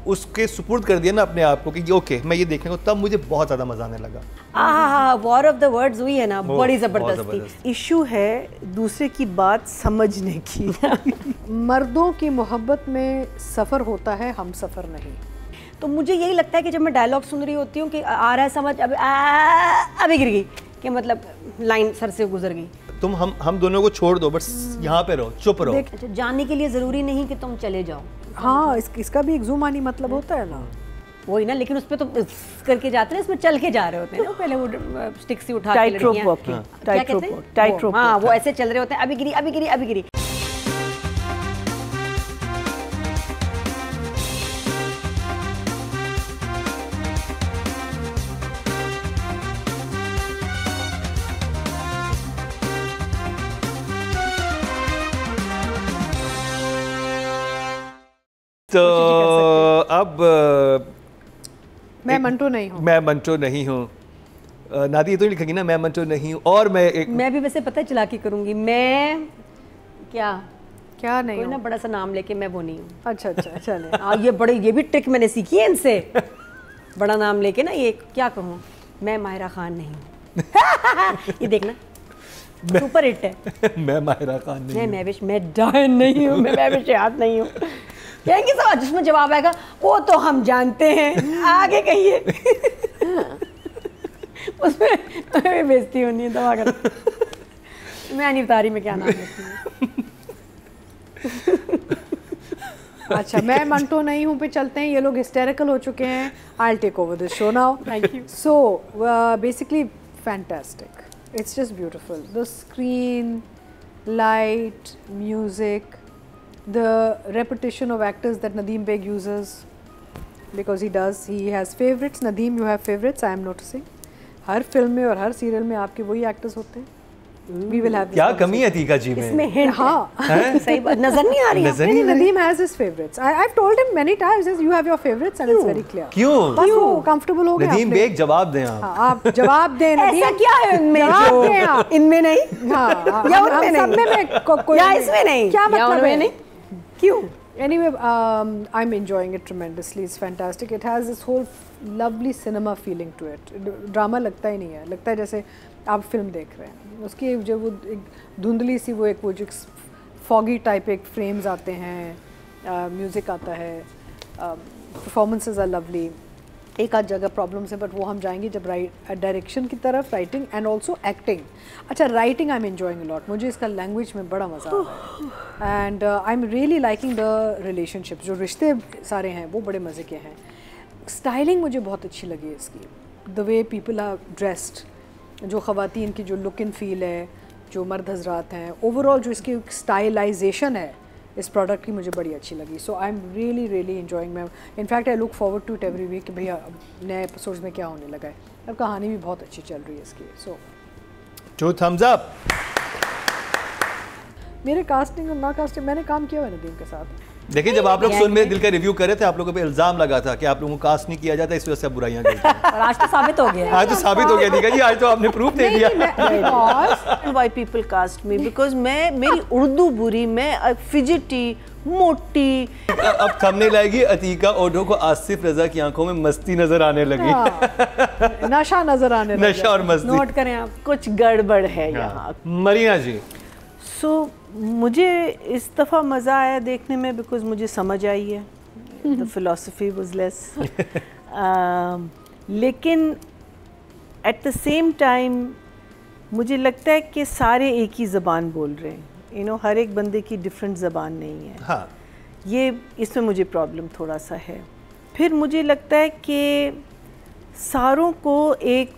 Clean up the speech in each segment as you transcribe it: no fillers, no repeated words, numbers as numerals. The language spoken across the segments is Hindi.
उसके सुपुर्द कर दिया ना अपने आप को कि ओके मैं ये देखने को, तब मुझे बहुत ज़्यादा मजा आने लगा। वॉर ऑफ द वर्ड्स हुई है ना, बड़ी जबरदस्ती। इशू है दूसरे की बात समझने की। मर्दों की मोहब्बत में सफ़र होता है, हम सफ़र नहीं। तो मुझे यही लगता है कि जब मैं डायलॉग सुन रही होती हूँ कि आ रहा है समझ, अभी गिर गई, कि मतलब लाइन सर से गुजर गई। तुम हम दोनों को छोड़ दो, बस यहाँ पे रहो, चुप रहो। अच्छा, जानने के लिए ज़रूरी नहीं कि तुम चले जाओ। हाँ, इसका भी एक ज़ुमानी मतलब होता है ना, वही ना, लेकिन उसपे तो करके जाते हैं, इसमें चल के जा रहे होते हैं ना, पहले वो स्टिक से उठा के टाइट रोप लड़कियां, वॉकिंग, क्या कहते हैं, टाइट रोप, हाँ वो ऐसे चल रहे होते हैं, अभी गिरी अभी गिरी अभी गिरी। तो अब मैं मंटो नहीं हूँ। मैं मंटो नहीं हूँ। नादी ये तो लिखेगी ना, मैं मंटो नहीं हूँ। और मैं भी वैसे पता है चला के करूँगी, मैं क्या नहीं कोई ना बड़ा सा नाम लेके मैं वो नहीं हूँ। अच्छा चले। ये भी ट्रिक मैंने सीखी है इनसे। बड़ा नाम लेके ना, ये क्या कहूँ, मैं माहिरा खान नहीं हूँ। ये देखना सुपर हिट है। मैं माहिरा खान नहीं हूँ, मैं महविश, मैं डायन नहीं हूँ, मैं महविश याद नहीं हूँ। कहेंगे सब, जिसमें जवाब आएगा वो तो हम जानते हैं, आगे कहिए। उसमें तुम्हें बेइज्जती होनी है, दवा कर। मैं नहीं बता रही मैं क्या नाम लेती हूँ। अच्छा, मैं मंटो नहीं हूँ पे चलते हैं। ये लोग हिस्टेरिकल हो चुके हैं। I will take over this show now. Thank you. So basically fantastic, it's just beautiful, the screen, light, music, the repetition of actors that Nadeem Beg uses, because he has favorites. Nadeem, you have favorites, I am noticing. Her film में और हर सीरियल में आपके वही एक्टर्स होते हैं। We will have this. क्या कमी है अतीका जी में? इसमें हिंट, हाँ सही बात, नजर नहीं आ रही है। नहीं, Nadeem has his favorites. I've told him many times, you have your favorites and it's very clear. क्यों? बस वो comfortable हो गए। नदीम बेग जवाब दें आप। हाँ, आप जवाब दें नदीम। ऐसा क्या है इनमें? जवाब दें आप। इनमें नहीं, हाँ, या उनमें सब में कोई, या इसमें नहीं, क्या मतलब है? नहीं, क्यों? Anyway, I'm enjoying it tremendously. It's fantastic. It has this whole lovely cinema feeling to it. Drama लगता ही नहीं है, लगता है जैसे आप फिल्म देख रहे हैं। उसकी जो वो एक धुंधली सी वो जो फॉगी टाइप एक फ्रेम्स आते हैं, म्यूज़िक आता है, परफॉर्मेंसेस आर लवली। एक आध जगह प्रॉब्लम्स है, बट वो हम जाएंगे जब डायरेक्शन की तरफ, राइटिंग एंड ऑल्सो एक्टिंग। अच्छा, writing I am enjoying a lot, मुझे इसका लैंग्वेज में बड़ा मज़ा आ रहा है and I am really liking the relationships, जो रिश्ते सारे हैं वो बड़े मज़े के हैं। स्टाइलिंग मुझे बहुत अच्छी लगी इसकी, the way people are dressed, जो ख़वातीन की जो लुक एंड फील है, जो मर्द हजरात हैं, ओवरऑल जो इसकी स्टाइलाइजेशन है इस प्रोडक्ट की मुझे बड़ी अच्छी लगी। So I am really really enjoying. मैं in fact I look forward to it every week कि भैया नए एपिसोड्स में क्या होने लगा है, और कहानी भी बहुत अच्छी चल रही है इसकी। सो 2 thumbs up। मेरे कास्टिंग और ना कास्टिंग, मैंने काम किया हुआ है नदीम के साथ। देखिए, जब आप लोग सुन मेरे दिल का रिव्यू कर रहे थे, आप लोगों पे इल्जाम लगा था कि आप लोगों को कास्ट नहीं किया जाता, इस वजह से आप बुराइयां करते हैं। और आज तो साबित हो गया। आज तो साबित हो गया दीका जी, आज तो आपने प्रूफ दे दिया। Why people cast me? Because मैं, मेरी उर्दू बुरी, मैं फिजिटी, मोटी। अब थंबनेल आएगी, अतीका ओढो को आसिफ रजा की आंखों में मस्ती नजर आने लगी। नशा नजर आने लगा। नशा और मस्ती। नोट करें आप, कुछ गड़बड़ है यहाँ। मरीना जी। सो मुझे इस दफ़ा मज़ा आया देखने में, बिकॉज मुझे समझ आई है, द फिलोसफी वाज लेस, लेकिन एट द सेम टाइम मुझे लगता है कि सारे एक ही ज़बान बोल रहे हैं। यू नो, हर एक बंदे की डिफरेंट ज़बान नहीं है। हाँ, ये इसमें मुझे प्रॉब्लम थोड़ा सा है। फिर मुझे लगता है कि सारों को एक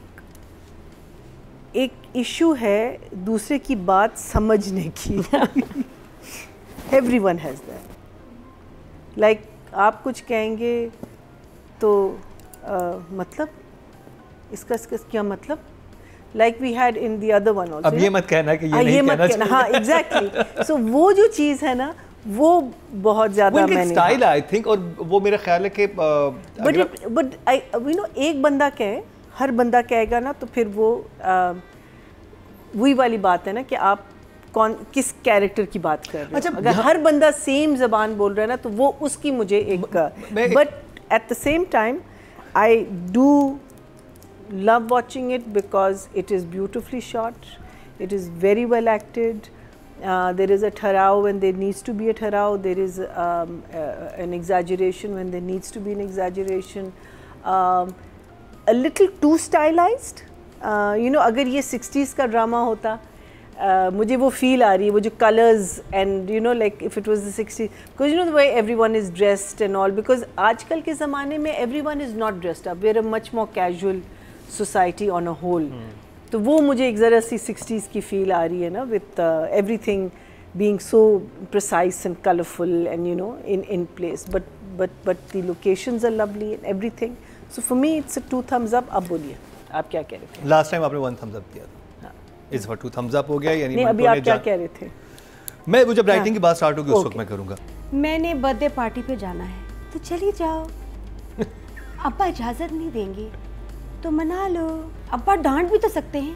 इशू है दूसरे की बात समझने की। Everyone has that. लाइक आप कुछ कहेंगे तो मतलब इसका क्या मतलब, like we had in the other one also. अब ये मत कहना कि ये नहीं कहना चाहिए। हाँ, एग्जैक्टली। सो वो जो चीज़ है ना, वो बहुत ज़्यादा मैंने स्टाइल आई थिंक, और वो मेरा ख्याल है कि बट यू नो, एक बंदा कहे, हर बंदा कहेगा ना, तो फिर वो वही वाली बात है ना कि आप किस कैरेक्टर की बात कर रहे हो। अच्छा, अगर हर बंदा सेम ज़बान बोल रहा है ना, तो वो उसकी मुझे एक, but at the same time, I do love watching it because it is beautifully shot, it is very well acted. There is a ठहराव when there needs to be a ठहराव, there is an exaggeration when there needs to be an exaggeration. A little too stylized. You know, अगर ये 60s का ड्रामा होता, मुझे वो फील आ रही है, वो जो colours and you know like if it was the 60s, because you know the way everyone is dressed and all, because आजकल के ज़माने में everyone is not dressed up, we are a much more casual society on a whole. तो वो मुझे एक ज़रा सी 60s की फील आ रही है ना, with everything being so precise and colourful and you know in place, but the locations are lovely and everything. So for me it's a 2 thumbs up. अब बोलिए आप क्या कह रहे थे? लास्ट टाइम आपने 1 thumbs up दिया था, इस बार 2 thumbs up हो गया. यानी नहीं, अभी आप क्या कह रहे थे? मैं वो जब राइटिंग की बात स्टार्ट होगी उस वक्त मैं करूँगा. मैंने बर्थडे पार्टी पे जाना है तो चली जाओ. अब्बा इजाज़त नहीं देंगे तो मना लो. अब्बा डांट भी तो सकते हैं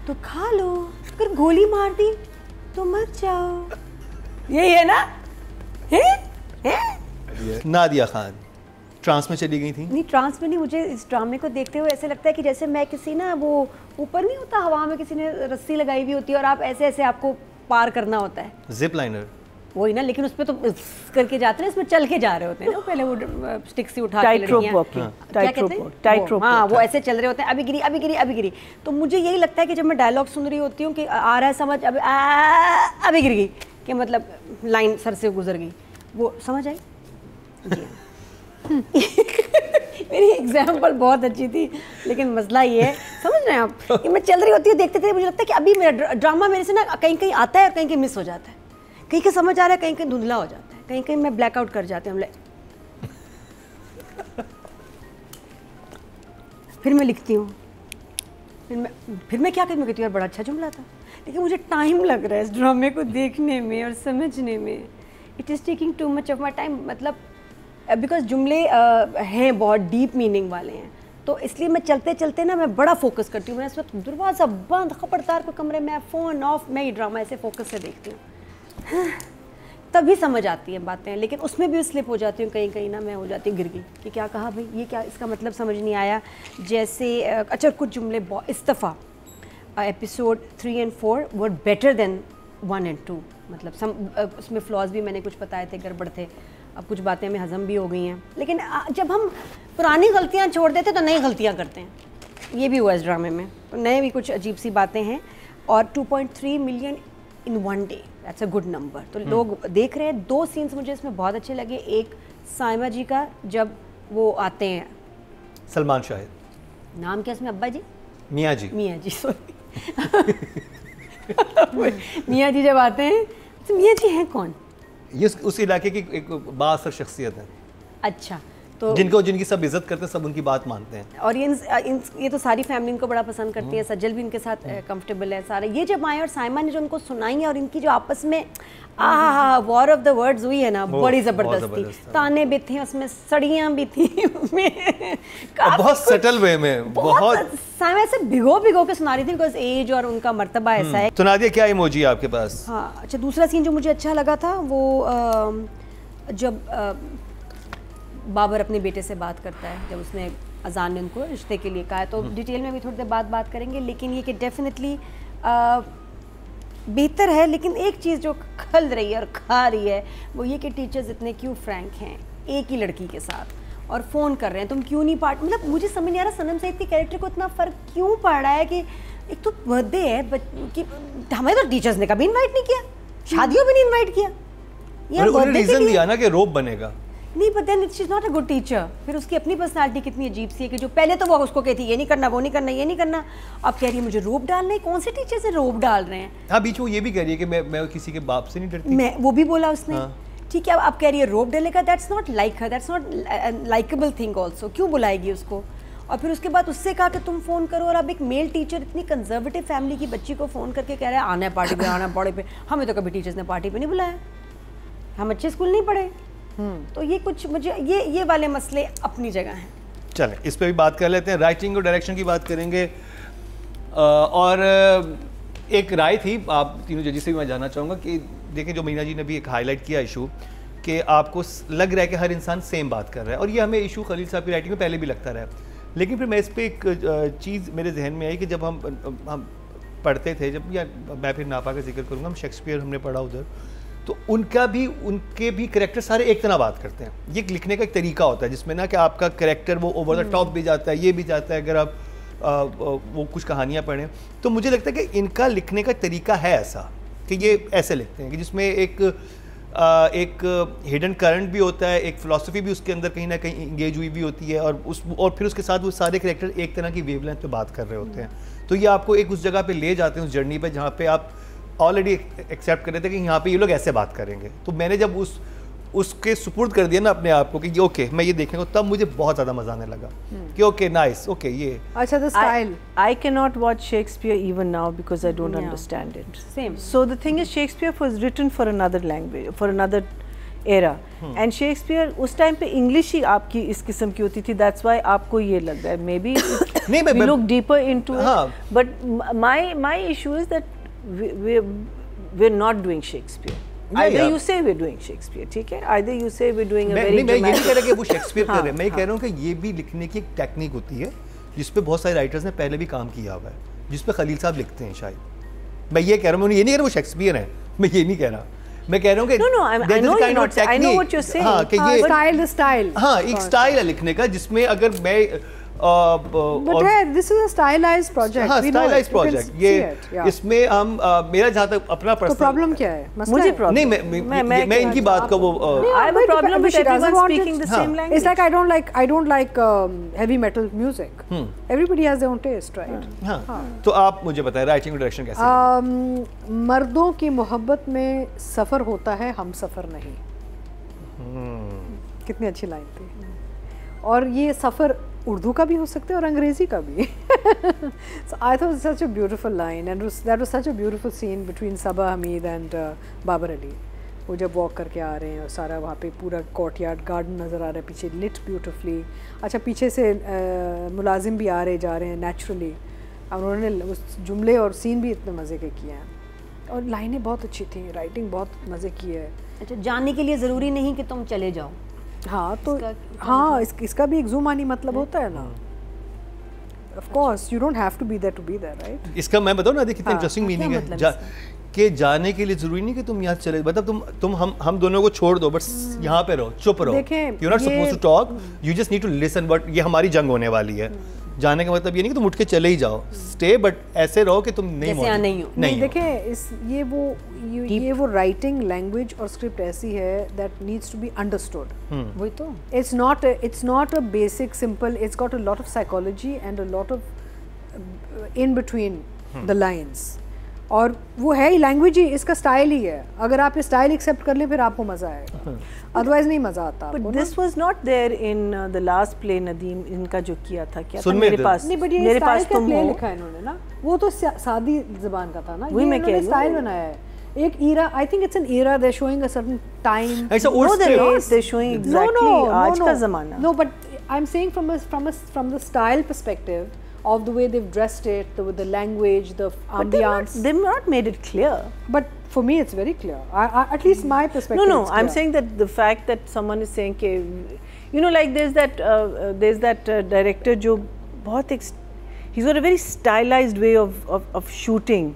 तो खा लो. अगर गोली मार दी तो मत जाओ. यही है ना? नादिया खान ट्रांस में चली गई थी. नहीं, ट्रांस में नहीं. मुझे इस ड्रामे को देखते हुए ऐसे लगता है कि जैसे मैं किसी ना, वो ऊपर नहीं होता हवा में किसी ने रस्सी लगाई हुई होती है और आप ऐसे ऐसे आपको पार करना होता है. जिप लाइनर वही ना, लेकिन उसमें तो करके जाते हैं, इसमें चल के जा रहे होते हैं ना. पहले वो स्टिक से उठा के लड़कियां, टाइट रोप, हाँ वो ऐसे चल रहे होते हैं. अभी गिरी, अभी गिरी, अभी गिरी. तो मुझे यही लगता है कि जब मैं डायलॉग सुन रही होती हूँ कि आ रहा है समझ, अभी गिर गई, कि मतलब लाइन सर से गुजर गई, वो समझ आई. मेरी एग्जाम्पल बहुत अच्छी थी, लेकिन मसला ये है, समझ रहे हैं आप, कि मैं चल रही होती हूँ देखते थे, मुझे लगता है कि अभी मेरा ड्रामा मेरे से ना कहीं कहीं आता है और कहीं कहीं मिस हो जाता है. कहीं कहीं समझ आ रहा है, कहीं कहीं धुंधला हो जाता है, कहीं कहीं मैं ब्लैकआउट कर जाती हूँ. फिर मैं लिखती हूँ, फिर मैं क्या कहती हूँ, यार बड़ा अच्छा जुमला था, लेकिन मुझे टाइम लग रहा है इस ड्रामे को देखने में और समझने में. It is taking too much of my time. मतलब बिकॉज जुमले हैं बहुत डीप मीनिंग वाले हैं, तो इसलिए मैं चलते चलते ना मैं बड़ा फोकस करती हूँ. मैं इस वक्त दरवाज़ा बंद, खबरदार को कमरे में, फ़ोन ऑफ, मैं ये ड्रामा ऐसे फोकस से देखती हूँ. तभी समझ आती हैं बातें, लेकिन उसमें भी स्लिप हो जाती हूँ कहीं कहीं ना. मैं हो जाती हूँ गिर गई कि क्या कहा भाई, ये क्या, इसका मतलब समझ नहीं आया. जैसे अच्छा कुछ जुमले इस दफ़ा एपिसोड 3 और 4 वर बेटर देन 1 और 2. मतलब उसमें फ्लॉज भी मैंने कुछ बताए थे, गड़बड़ थे. अब कुछ बातें में हज़म भी हो गई हैं, लेकिन जब हम पुरानी गलतियाँ छोड़ देते तो नई गलतियाँ करते हैं. ये भी हुआ इस ड्रामे में, तो नए भी कुछ अजीब सी बातें हैं. और 2.3 million in 1 day, that's a good number. तो लोग देख रहे हैं. 2 सीन्स मुझे इसमें बहुत अच्छे लगे. एक साइमा जी का, जब वो आते हैं, सलमान शाहिद, नाम क्या इसमें अब्बा जी? मियाँ जी. मियाँ जी, सॉरी. मियाँ जी जब आते हैं, तो मियाँ जी हैं कौन? ये उस इलाके की एक बासर शख्सियत है. अच्छा, तो जिनकी सब इज्जत करते हैं, सब उनकी बात मानते हैं. और ये तो सारी फैमिली इनको बड़ा पसंद करती है. सज्जल भी इनके साथ कंफर्टेबल है सारा. ये जब आए और साइमा ने जो उनको सुनाई है और इनकी जो आपस में वॉर ऑफ द वर्ड्स हुई है ना, बड़ी ज़बरदस्ती. ताने भी थे उसमें, सड़ियाँ भी थी बहुत सटल वे में, बहुत साइमा से भिगो के सुना रही थी, बिकॉज एज और उनका मर्तबा ऐसा है. तो नादिया क्या इमोजी है आपके पास? हाँ, अच्छा दूसरा सीन जो मुझे अच्छा लगा था वो जब बाबर अपने बेटे से बात करता है, जब उसने अजान ने उनको रिश्ते के लिए कहा है. तो डिटेल में भी थोड़ी देर बात करेंगे, लेकिन ये कि डेफिनेटली बेहतर है. लेकिन एक चीज़ जो खल रही है और खा रही है वो ये कि टीचर्स इतने क्यों फ्रैंक हैं एक ही लड़की के साथ और फ़ोन कर रहे हैं, तुम क्यों नहीं पार्ट. मतलब मुझे समझ नहीं आ रहा सनम सईद के कैरेक्टर को इतना फ़र्क क्यों पड़ रहा है कि एक तो बर्थडे है कि हमें तो टीचर्स ने कभी इन्वाइट नहीं किया, शादियों में नहीं इन्वाइट किया. रीज़न दिया ना कि रोब बनेगा. नहीं, but then she is not a good teacher. फिर उसकी अपनी पर्सनालिटी कितनी अजीब सी है कि जो पहले तो वो उसको कहती ये नहीं करना, वो नहीं करना, ये नहीं करना, अब कह रही है मुझे रोब डालना है. कौन से टीचर से रोब डाल रहे हैं? हाँ, बीच में ये भी कह रही है कि मैं किसी के बाप से नहीं डरती. मैं वो भी बोला उसने. ठीक है, अब कह रही है रोब डालेगा, that's not like her, that's not likeable thing also. क्यों बुलाएगी उसको? और फिर उसके बाद उससे कहा कि तुम फ़ोन करो. और अब एक मेल टीचर इतनी कंजर्वेटिव फैमिली की बच्ची को फ़ोन करके कह रहा है आना है पार्टी पे, आना पार्टी पे. हमें तो कभी टीचर्स ने पार्टी पे नहीं बुलाया, हम अच्छे स्कूल नहीं पढ़े. तो ये कुछ मुझे ये वाले मसले अपनी जगह हैं. चलें इस पे भी बात कर लेते हैं. राइटिंग और डायरेक्शन की बात करेंगे. और एक राय थी आप तीनों जजी से भी मैं जानना चाहूँगा कि देखें, जो मीना जी ने भी एक हाईलाइट किया इशू कि आपको लग रहा है कि हर इंसान सेम बात कर रहा है, और ये हमें इशू खलील साहब की राइटिंग में पहले भी लगता रहा है। लेकिन फिर मैं इस पर एक चीज़ मेरे जहन में आई कि जब हम पढ़ते थे, जब या मैं फिर नापा का जिक्र करूँगा, हम शेक्सपियर हमने पढ़ा उधर, तो उनके भी करेक्टर सारे एक तरह बात करते हैं। ये लिखने का एक तरीका होता है जिसमें ना कि आपका करेक्टर वो ओवर द टॉप भी जाता है, ये भी जाता है, अगर आप वो कुछ कहानियाँ पढ़ें तो मुझे लगता है कि इनका लिखने का तरीका है ऐसा कि ये ऐसे लिखते हैं कि जिसमें एक हिडन करंट भी होता है, एक फ़िलासफ़ी भी उसके अंदर कहीं ना कहीं इंगेज हुई भी होती है, और फिर उसके साथ वो सारे कैरेक्टर एक तरह की वेवलेंथ पे बात कर रहे होते हैं। तो ये आपको एक उस जगह पे ले जाते हैं, उस जर्नी पे जहाँ पे आप ऑलरेडी एक्सेप्ट कर रहे थे कि यहाँ पे ये लोग ऐसे बात करेंगे। तो मैंने जब उसके सुपुर्द कर दिया ना अपने आप को कि ये ओके मैं ये देखने को, तब मुझे बहुत ज़्यादा मज़ा आने लगा कि ओके नाइस, ओके ये अच्छा the style. I cannot watch Shakespeare even now because I don't understand it. Same. So the thing is, Shakespeare was written for another language, for another era. And Shakespeare उस टाइम पे English ही आपकी इस किस्म की होती थी. That's why आपको ये लग रहा है. Maybe we look deeper into it. But my issue is that we're not doing Shakespeare. Either you say we're doing Shakespeare, ठीक है? Either you say we're doing a very मैं ये नहीं कह रहा कि वो शेक्सपियर कर रहे हैं, मैं कह रहा हूँ कि ये भी लिखने की एक टेक्निक होती है जिस पे बहुत सारे राइटर्स ने पहले भी काम किया हुआ है, जिस पे खलील साहब लिखते हैं शायद। मैं ये कह रहा हूँ, ये नहीं कह रहा वो शेक्सपियर है, मैं ये नहीं कह रहा, मैं कह रहा हूँ कि I know what you're saying. हाँ, कि ये स्टाइल हाँ एक स्टाइल है लिखने का, जिसमें अगर मैं But hey, this is a stylized project. हाँ, stylized project. ये इसमें हम मेरा जहाँ तक अपना तो प्रॉब्लम क्या है? मुझे प्रॉब्लम नहीं, मैं इनकी बात का वो I have a problem with everyone speaking the same language. It's like I don't like heavy metal music. Everybody has their own taste, right? हाँ, तो आप मुझे बताएं राइटिंग डायरेक्शन कैसे? मर्दों की मोहब्बत में सफर होता है, हम सफर नहीं। कितनी अच्छी लाइन थी। और ये सफर उर्दू का भी हो सकता है और अंग्रेजी का भी। So I thought it was such a beautiful line and that was such a beautiful scene between Sabah Hamid and Babar Ali. वो जब वॉक करके आ रहे हैं और सारा वहाँ पे पूरा कोर्टयार्ड गार्डन नज़र आ रहा है, पीछे लिट ब्यूटिफुली। अच्छा पीछे से मुलाजिम भी आ रहे जा रहे हैं नेचुरली, और उन्होंने उस जुमले और सीन भी इतने मज़े के किए हैं और लाइनें बहुत अच्छी थी, राइटिंग बहुत मज़े की है। अच्छा जाने के लिए ज़रूरी नहीं कि तुम चले जाओ। हाँ तो हाँ इसका भी एक ज़ुमानी मतलब होता है ना। Of course you don't have to be there to be there, right? इसका मैं बताऊँ ना, देखिए कितना इंटरेस्टिंग मीनिंग है कि जाने के लिए जरूरी नहीं कि तुम यहाँ चले, मतलब तुम हम दोनों को छोड़ दो, बस यहाँ पे रहो, चुप रहो। You're not supposed to talk, you just need to listen, but ये हमारी जंग होने वाली है। जाने का मतलब ये नहीं कि तुम उठ के चले ही जाओ, स्टे, बट ऐसे रहो कि तुम नहीं हो। नहीं देखें ये वो राइटिंग लैंग्वेज और स्क्रिप्ट ऐसी है that needs to be understood. वही तो, it's not a basic simple, it's got a lot of psychology and a lot of in between the lines, और वो है ही लैंग्वेज ही, इसका स्टाइल ही है। अगर आप ये स्टाइल एक्सेप्ट कर ले फिर आपको मज़ा आएगा, अदरवाइज नहीं मज़ा आता। But this was not there in the last play Nadeem, इनका जो किया था क्या था मेरे पास, नहीं बट ये स्टाइल का प्ले लिखा है इन्होंने ना, वो तो सादी ज़बान का था ना, ये इन्होंने स्टाइल बनाया है। एक era, I think it's an era, they're showing a certain time. It's an old space. They're showing exactly आज का ज़माना। No, but I'm saying from the style perspective of the way they've dressed it, with the language, the ambiance. But they've not made it clear. But for me, it's very clear. At least my perspective. No, I'm saying that the fact that someone is saying, you know, like there's that director जो बहुत he's got a very stylized way of shooting,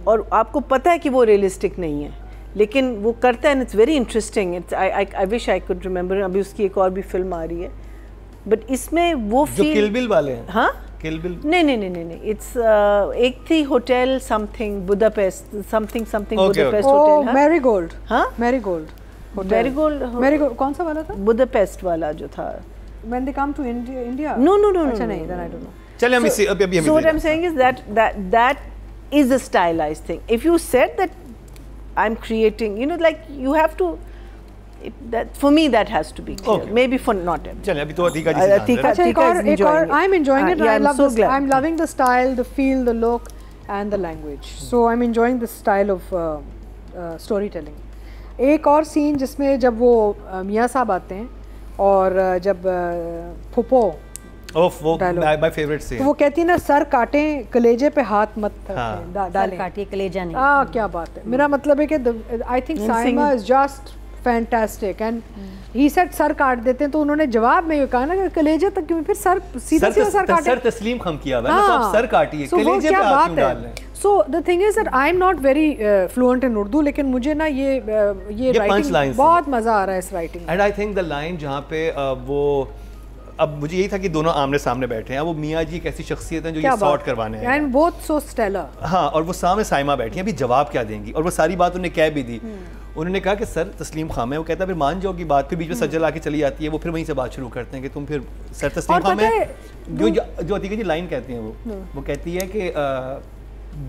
और आपको पता है कि वो realistic नहीं है, लेकिन वो करता है and it's very interesting. I wish I could remember. अभी उसकी एक और भी फिल्म आ रही है, but इसमें वो जो किल बिल वाले हैं। हाँ? किल बिल नहीं, it's एक थी hotel something Budapest, something Budapest hotel. Marigold. हाँ मैरीगोल्ड कौन सा वाला था? बुदापेस्ट वाला जो था। When they come to India? No. अच्छा नहीं, then I don't know. चलिए हम इसी अभी So what I'm saying is that is a stylized thing. If you said that I'm creating, you know, like you have to. That for me that has to be clear. Okay. Maybe for not everyone. चलिए अभी तो अतीका जी से जान रहे हैं। अच्छा एक और I'm enjoying it. Yeah, I love so this. glad. I'm loving the style, the feel, the look, and the language. So I'm enjoying this style of storytelling. एक और सीन जिसमें जब वो मियाँ साहब आते हैं और जब फुप्पो वो my favorite scene। तो वो कहती है ना, सर काटें कलेजे पे हाथ मत डालें। काटिए कलेजा नहीं। क्या बात है। मेरा मतलब है कि I think Saima is just fantastic and he said sir काट देते हैं, तो उन्होंने जवाब में ये कहा ना कि कलेजे तक क्यों, फिर सर सीधा सर काटे। सर तस्लीम खम किया हुआ है, मतलब आप सर काटिए, कलेजे पे हाथ क्यों डाल रहे हैं? So the thing is that I'm not very fluent in Urdu, लेकिन मुझे ना ये राइटिंग बहुत मजा आ रहा है इस writing. And I think the line जहाँ पे वो, अब मुझे यही था कि दोनों आमने सामने बैठे हैं, वो मियाँ जी एक ऐसी शख्सियत हैं जो ये सॉर्ट करवाने हैं, एंड बोथ सो स्टेलर। हाँ, और वो सामने साइमा बैठी हैं, अभी जवाब क्या देंगी, और वो सारी बात उन्हें कह भी दी। उन्होंने कहा कि सर तस्लीम खाम है, वो कहता है फिर मान जाओ कि बात, फिर बीच में सज्जल आके चली जाती है, वो फिर वहीं से बात शुरू करते हैं कि तुम फिर सर तस्लीम खाम है, जो अतीका जी लाइन कहती हैं वो कहती है कि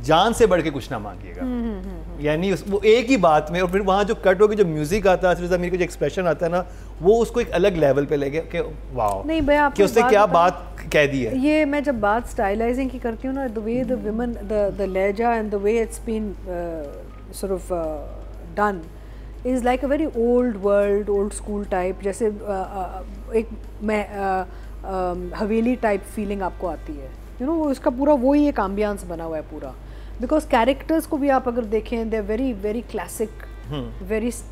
जान से बढ़ के कुछ ना मांगिएगा, यानी वो एक ही बात में, और फिर वहाँ जो कट होगी, जो म्यूजिक आता है, ज़मीर का जो एक्सप्रेशन आता है ना, वो उसको एक अलग लेवल पे ले गया कि वाओ, नहीं भैया कि उसने क्या बात कह दी है। ये मैं जब बात स्टाइलाइजिंग की करती हूँ ना, the way the women, the लहजा and the way it's been sort of done is like a very old world, old school type, जैसे एक हवेली टाइप फीलिंग आपको आती है, यू नो, इसका पूरा वही एक एम्बियंस बना हुआ है पूरा, बिकॉज कैरेक्टर्स को भी आप अगर देखें, they are very very classic,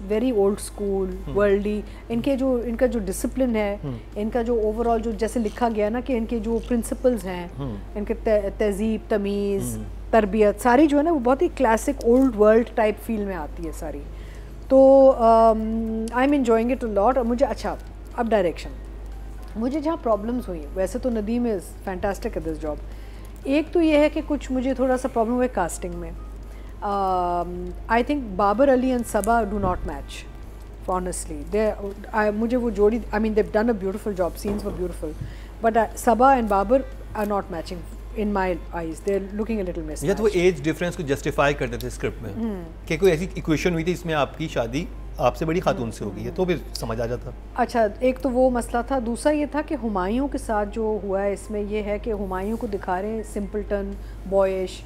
very old school, worldly, इनका जो डिसिप्लिन है, इनका जो ओवरऑल जो जैसे लिखा गया ना कि इनके जो प्रिंसिपल्स हैं, इनके तहजीब, तमीज़, तरबियत, सारी जो है ना वो बहुत ही classic old world type feel में आती है सारी। तो I am enjoying it a lot. और मुझे अच्छा, अब डायरेक्शन, मुझे जहाँ प्रॉब्लम्स हुई, वैसे तो Nadeem is fantastic at this job, एक तो ये है कि कुछ मुझे थोड़ा सा प्रॉब्लम हुआ कास्टिंग में। I think Babar Ali and Saba do not match honestly. मुझे वो जोड़ी, I mean they've done a beautiful job, scenes were beautiful, but Saba and Babar are not matching in my eyes. They're looking a little mismatched. या तो वो एज डिफरेंस को जस्टिफाई करते थे स्क्रिप्ट में कि कोई ऐसी इक्वेशन हुई थी इसमें आपकी शादी आपसे बड़ी खातून से हो गई है, तो फिर समझ आ जाता। अच्छा, एक तो वो मसला था, दूसरा ये था कि हुमायूं के साथ जो हुआ है इसमें ये है कि हुमायूं को दिखा रहे हैं simpleton, boyish,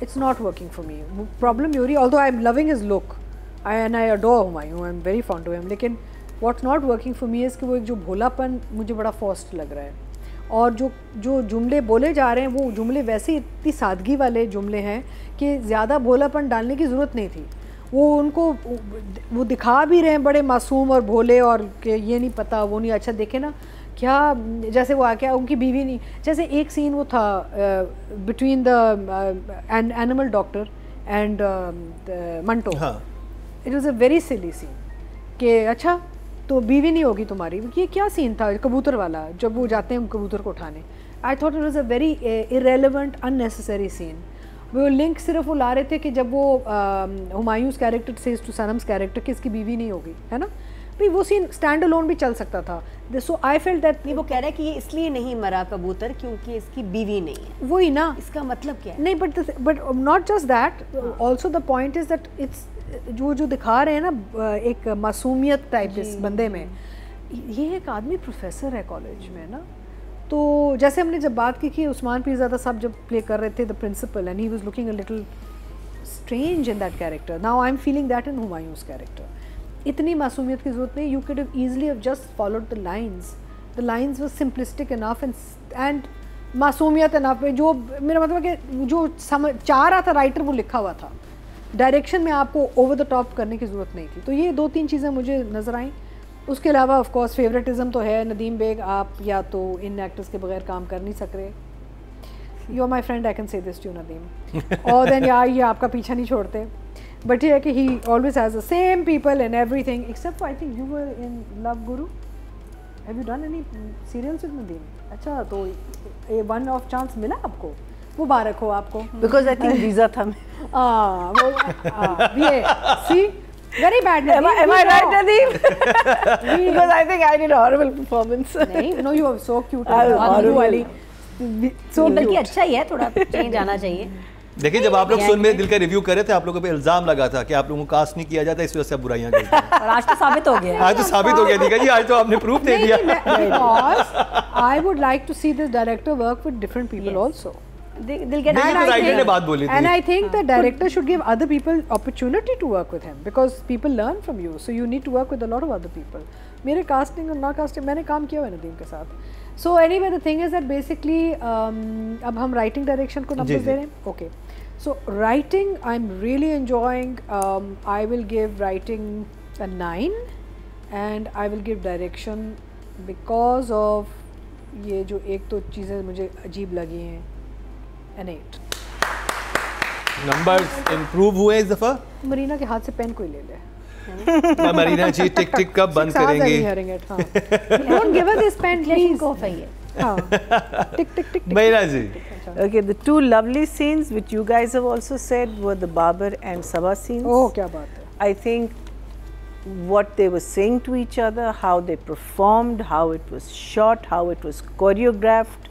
it's not working for me. Problem ये हो रही है, although I am loving his look and I adore Humayun, I am very fond of him, लेकिन what's not working for me is कि वो एक जो भोलापन मुझे बड़ा फोर्स्ड लग रहा है, और जो जुमले बोले जा रहे हैं वो जुमले वैसे इतनी सादगी वाले जुमले हैं कि ज़्यादा भोलापन डालने की ज़रूरत नहीं थी। वो उनको वो दिखा भी रहे हैं बड़े मासूम और भोले, और कि ये नहीं पता वो नहीं, अच्छा देखे ना क्या, जैसे वो क्या उनकी बीवी नहीं, जैसे एक सीन वो था between the animal doctor and Manto, it was a very silly scene कि अच्छा तो बीवी नहीं होगी तुम्हारी, ये क्या सीन था कबूतर वाला जब वो जाते हैं कबूतर को उठाने। I thought it was a very irrelevant unnecessary scene. वो लिंक सिर्फ वो ला रहे थे कि जब वो हुमायूंस कैरेक्टर से टू सनम्स कैरेक्टर कि इसकी बीवी नहीं होगी, है ना भाई, वो सीन स्टैंड अलोन भी चल सकता था। सो आई फेल्ट दैट, नहीं वो कह रहा है कि ये इसलिए नहीं मरा कबूतर क्योंकि इसकी बीवी नहीं है, वही ना, इसका मतलब क्या है? नहीं but not just that, also the point is that it's जो दिखा रहे हैं ना एक मासूमियत टाइप इस बंदे में, ये एक आदमी प्रोफेसर है कॉलेज में ना, तो जैसे हमने जब बात की कि उस्मान पीरज़ादा साहब जब प्ले कर रहे थे the principal and he was looking a little strange in that character, now I am feeling that in Humayun's character. इतनी मासूमियत की ज़रूरत नहीं, you CAD have easily have just followed the lines were simplistic enough and मासूमियत इनफ में, जो मेरा मतलब है कि जो समझ चाह रहा था राइटर वो लिखा हुआ था, डायरेक्शन में आपको ओवर द टॉप करने की ज़रूरत नहीं थी। तो ये 2-3 चीज़ें मुझे नज़र आईं। उसके अलावा ऑफ कोर्स फेवरेटिज्म तो है, नदीम बेग आप या तो इन एक्टर्स के बगैर काम कर नहीं सक रहे, you are my friend, I can say this to Nadeem, और देन यार ये आपका पीछा नहीं छोड़ते, बट ये है कि he always has the same people in everything except I think you were in love Guru, have you done any serials with Nadeem? अच्छा, तो ये वन ऑफ चांस मिला आपको, मुबारक हो आपको, बिकॉज आई थिंक वीज़ा था ये सी very bad. Am I right, Nadeem? Because I think I did a horrible performance. No, you are so cute. वाली so बल्कि अच्छा ही है, थोड़ा चेंज आना चाहिए। देखिए, जब आप लोग सुन मेरे दिल का रिव्यू कर रहे थे, आप लोगों पे इल्जाम लगा था कि आप लोगों को कास्ट नहीं किया जाता, इस वजह से आप बुराइयां करते हैं। और आज तो साबित हो गया। आज तो साबित हो गया, ठीक है जी, आज तो आपने प्रूफ दे दिया। Because I would like to see this director work with different people also. They'll get writer ने बात बोली थी, and I think the director should give other people opportunity to work with him because people learn from you, so you need to work with a lot of other people. मेरे casting और ना casting मैंने काम किया हुआ है नदीम के साथ। So anyway, the thing is that basically अब हम writing direction को numbers दे रहे हैं, okay. So writing I'm really enjoying. I will give writing a 9 and I will give direction because of ये जो एक तो चीज़ें मुझे अजीब लगी हैं, an 8. नंबर्स इंप्रूव हुए इस दफा। मरीना के हाथ से पेन कोई ले ले। मरीना जी टिक टिक कब बंद करेंगे? Don't give her this pen, please. कॉफ है ये। हाँ, टिक टिक टिक। मरीना जी। Okay, the two lovely scenes which you guys have also said were the Babar and Sabah scenes. Oh, क्या बात है। I think what they were saying to each other, how they performed, how it was shot, how it was choreographed,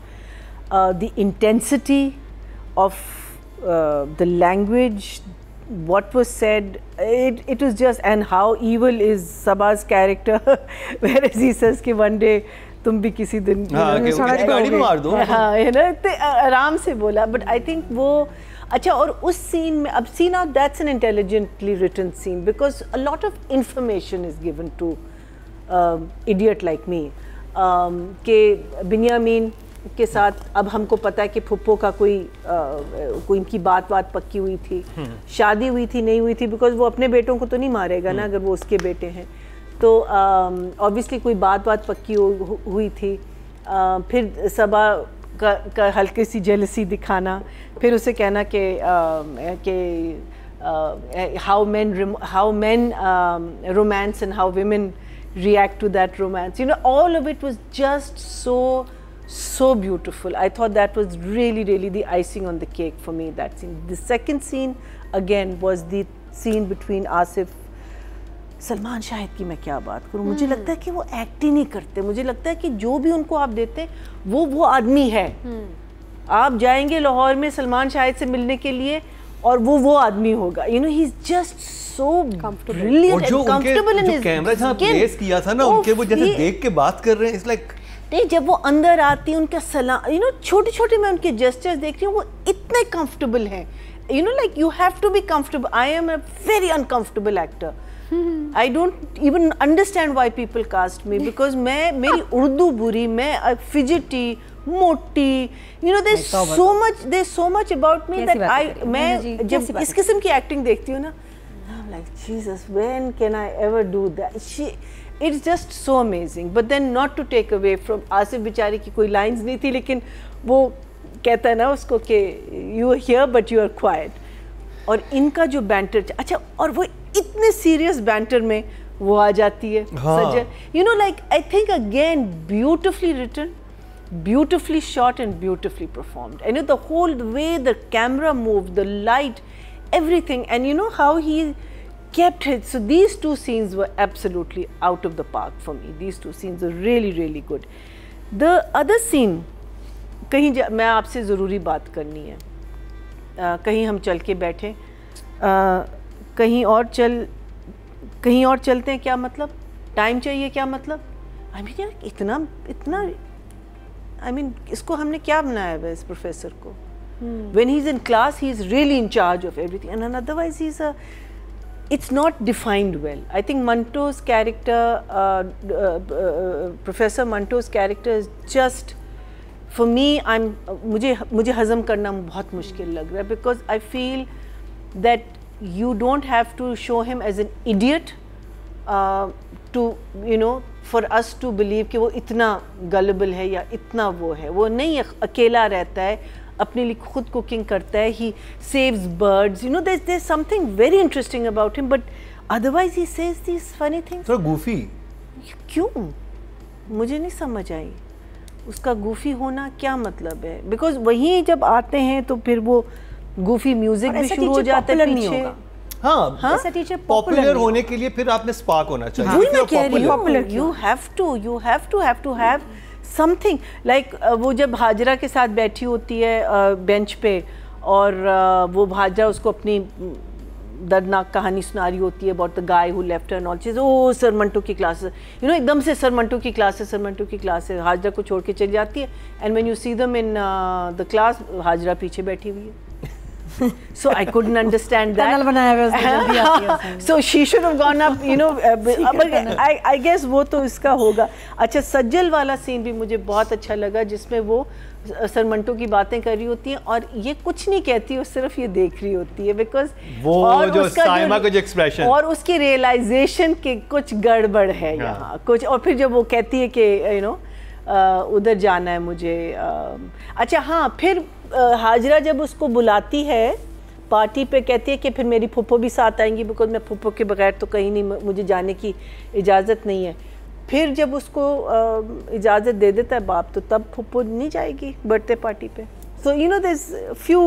the intensity of the language, what was said, it was just, and how evil is Sabah's character, whereas he says कि one day तुम भी किसी दिन गाड़ी में मार दो। हाँ, है ना, आराम से बोला, but I think वो अच्छा। और उस सीन में अब see now that's an intelligently written scene because a lot of information is given to idiot like me कि बिन्यामीन के साथ अब हमको पता है कि फुप्पो का कोई इनकी बात पक्की हुई थी, शादी हुई थी नहीं हुई थी, बिकॉज वो अपने बेटों को तो नहीं मारेगा ना अगर वो उसके बेटे हैं, तो ऑब्वियसली कोई बात पक्की हुई थी। फिर सबा का हल्की सी जेलसी दिखाना, फिर उसे कहना कि how men romance and how women react to that romance, you know, all of it was just so beautiful. I thought that was really the icing on the cake for me, that scene. The second scene again was the scene between Asif, Salman Shahid की मैं क्या बात करूं, मुझे लगता है कि वो एक्ट ही नहीं करते, मुझे लगता है कि जो भी उनको आप देते वो आदमी है। आप जाएंगे लाहौर में सलमान शाहिद से मिलने के लिए और वो आदमी होगा, you know, he is just so brilliant and comfortable in his camera जहां प्लेस किया था ना उनके, वो जैसे देख के बात कर रहे हैं, इट्स लाइक नहीं, जब वो अंदर आती है उनका सलाम, यू नो, छोटे छोटे मैं उनके जेस्चर्स देख रही हूँ, वो इतने कंफर्टेबल हैं, you know, like you have to be comfortable. I am a very uncomfortable actor, I don't even understand why people cast me because मेरी उर्दू बुरी, मैं fidgety, मोटी, you know, there's so much about me that मैं जब इस किस्म की एक्टिंग देखती हूँ ना, I'm like Jesus, when can I ever do that? It's just so amazing. But then not to take away from Asif बेचारी की कोई लाइंस नहीं थी, लेकिन वो कहता है ना उसको कि you are here but you are quiet. और इनका जो बैंटर, अच्छा, और वो इतने सीरियस बैंटर में वो आ जाती है, Sajal, you know, like I think again beautifully written, beautifully shot and beautifully performed, and the whole way the camera moved, the light, everything, and you know how he kept it. So these two scenes were absolutely out of the park for me. These two scenes were really good. The other scene, कहीं मैं आपसे ज़रूरी बात करनी है, कहीं हम चल के बैठे, कहीं और चलते हैं, क्या मतलब, टाइम चाहिए, क्या मतलब, आई मीन यार इतना आई मीन इसको हमने क्या बनाया है इस प्रोफेसर को, when he is in class he is really in charge of everything and otherwise he is it's not defined well. I think Manto's character, Professor Manto's character is just, for me, मुझे हज़म करना बहुत मुश्किल लग रहा है, because I feel that you don't have to show him as an idiot to, you know, for us to believe कि वो इतना gullible है या इतना वो है, वो नहीं, अकेला रहता है, अपने लिए खुद कुकिंग करता है, he saves birds, you know, there's something very interesting about him, but otherwise he says these funny things. थोड़ा goofy. क्यों? मुझे नहीं समझ आई उसका goofy होना क्या मतलब है, because वहीं जब आते हैं तो फिर वो goofy music भी शुरू हो जाता है पीछे। हाँ, ऐसा टीचर पॉपुलर होने के लिए फिर आपने स्पार्क होना चाहिए। वही मैं कह रही हूँ, you have to have something like वो जब हाजरा के साथ बैठी होती है बेंच पे और वो हाजरा उसको अपनी दर्दनाक कहानी सुना रही होती है about the guy who left her and all, चीज़, ओ सर मंटू की क्लास है, you know, एकदम से सर मंटू की क्लास है, हाजरा को छोड़ के चली जाती है, and when you see them in the class, Hazra पीछे बैठी हुई है। So I couldn't understand that. Tunnel बनाया हुआ है उसने, जल्दी आती है उसमें। So she should have gone up, you know. But I guess वो तो इसका होगा। अच्छा, सज्जल वाला सीन भी मुझे बहुत अच्छा लगा, जिसमें वो सरमंटो की बातें कर रही होती हैं और ये कुछ नहीं कहती, वो सिर्फ ये देख रही होती है, बिकॉज वो जो साइमा का जो एक्सप्रेशन और उसकी रियलाइजेशन के कुछ गड़बड़ है यहाँ कुछ, और फिर जब वो कहती है कि यू नो उधर जाना है मुझे। अच्छा हाँ, फिर हाजरा जब उसको बुलाती है पार्टी पे, कहती है कि फिर मेरी फूफो भी साथ आएंगी, बिकॉज मैं फूफो के बगैर तो कहीं नहीं, मुझे जाने की इजाज़त नहीं है। फिर जब उसको इजाज़त दे देता है बाप, तो तब फूफो नहीं जाएगी बर्थडे पार्टी पे। So you know this few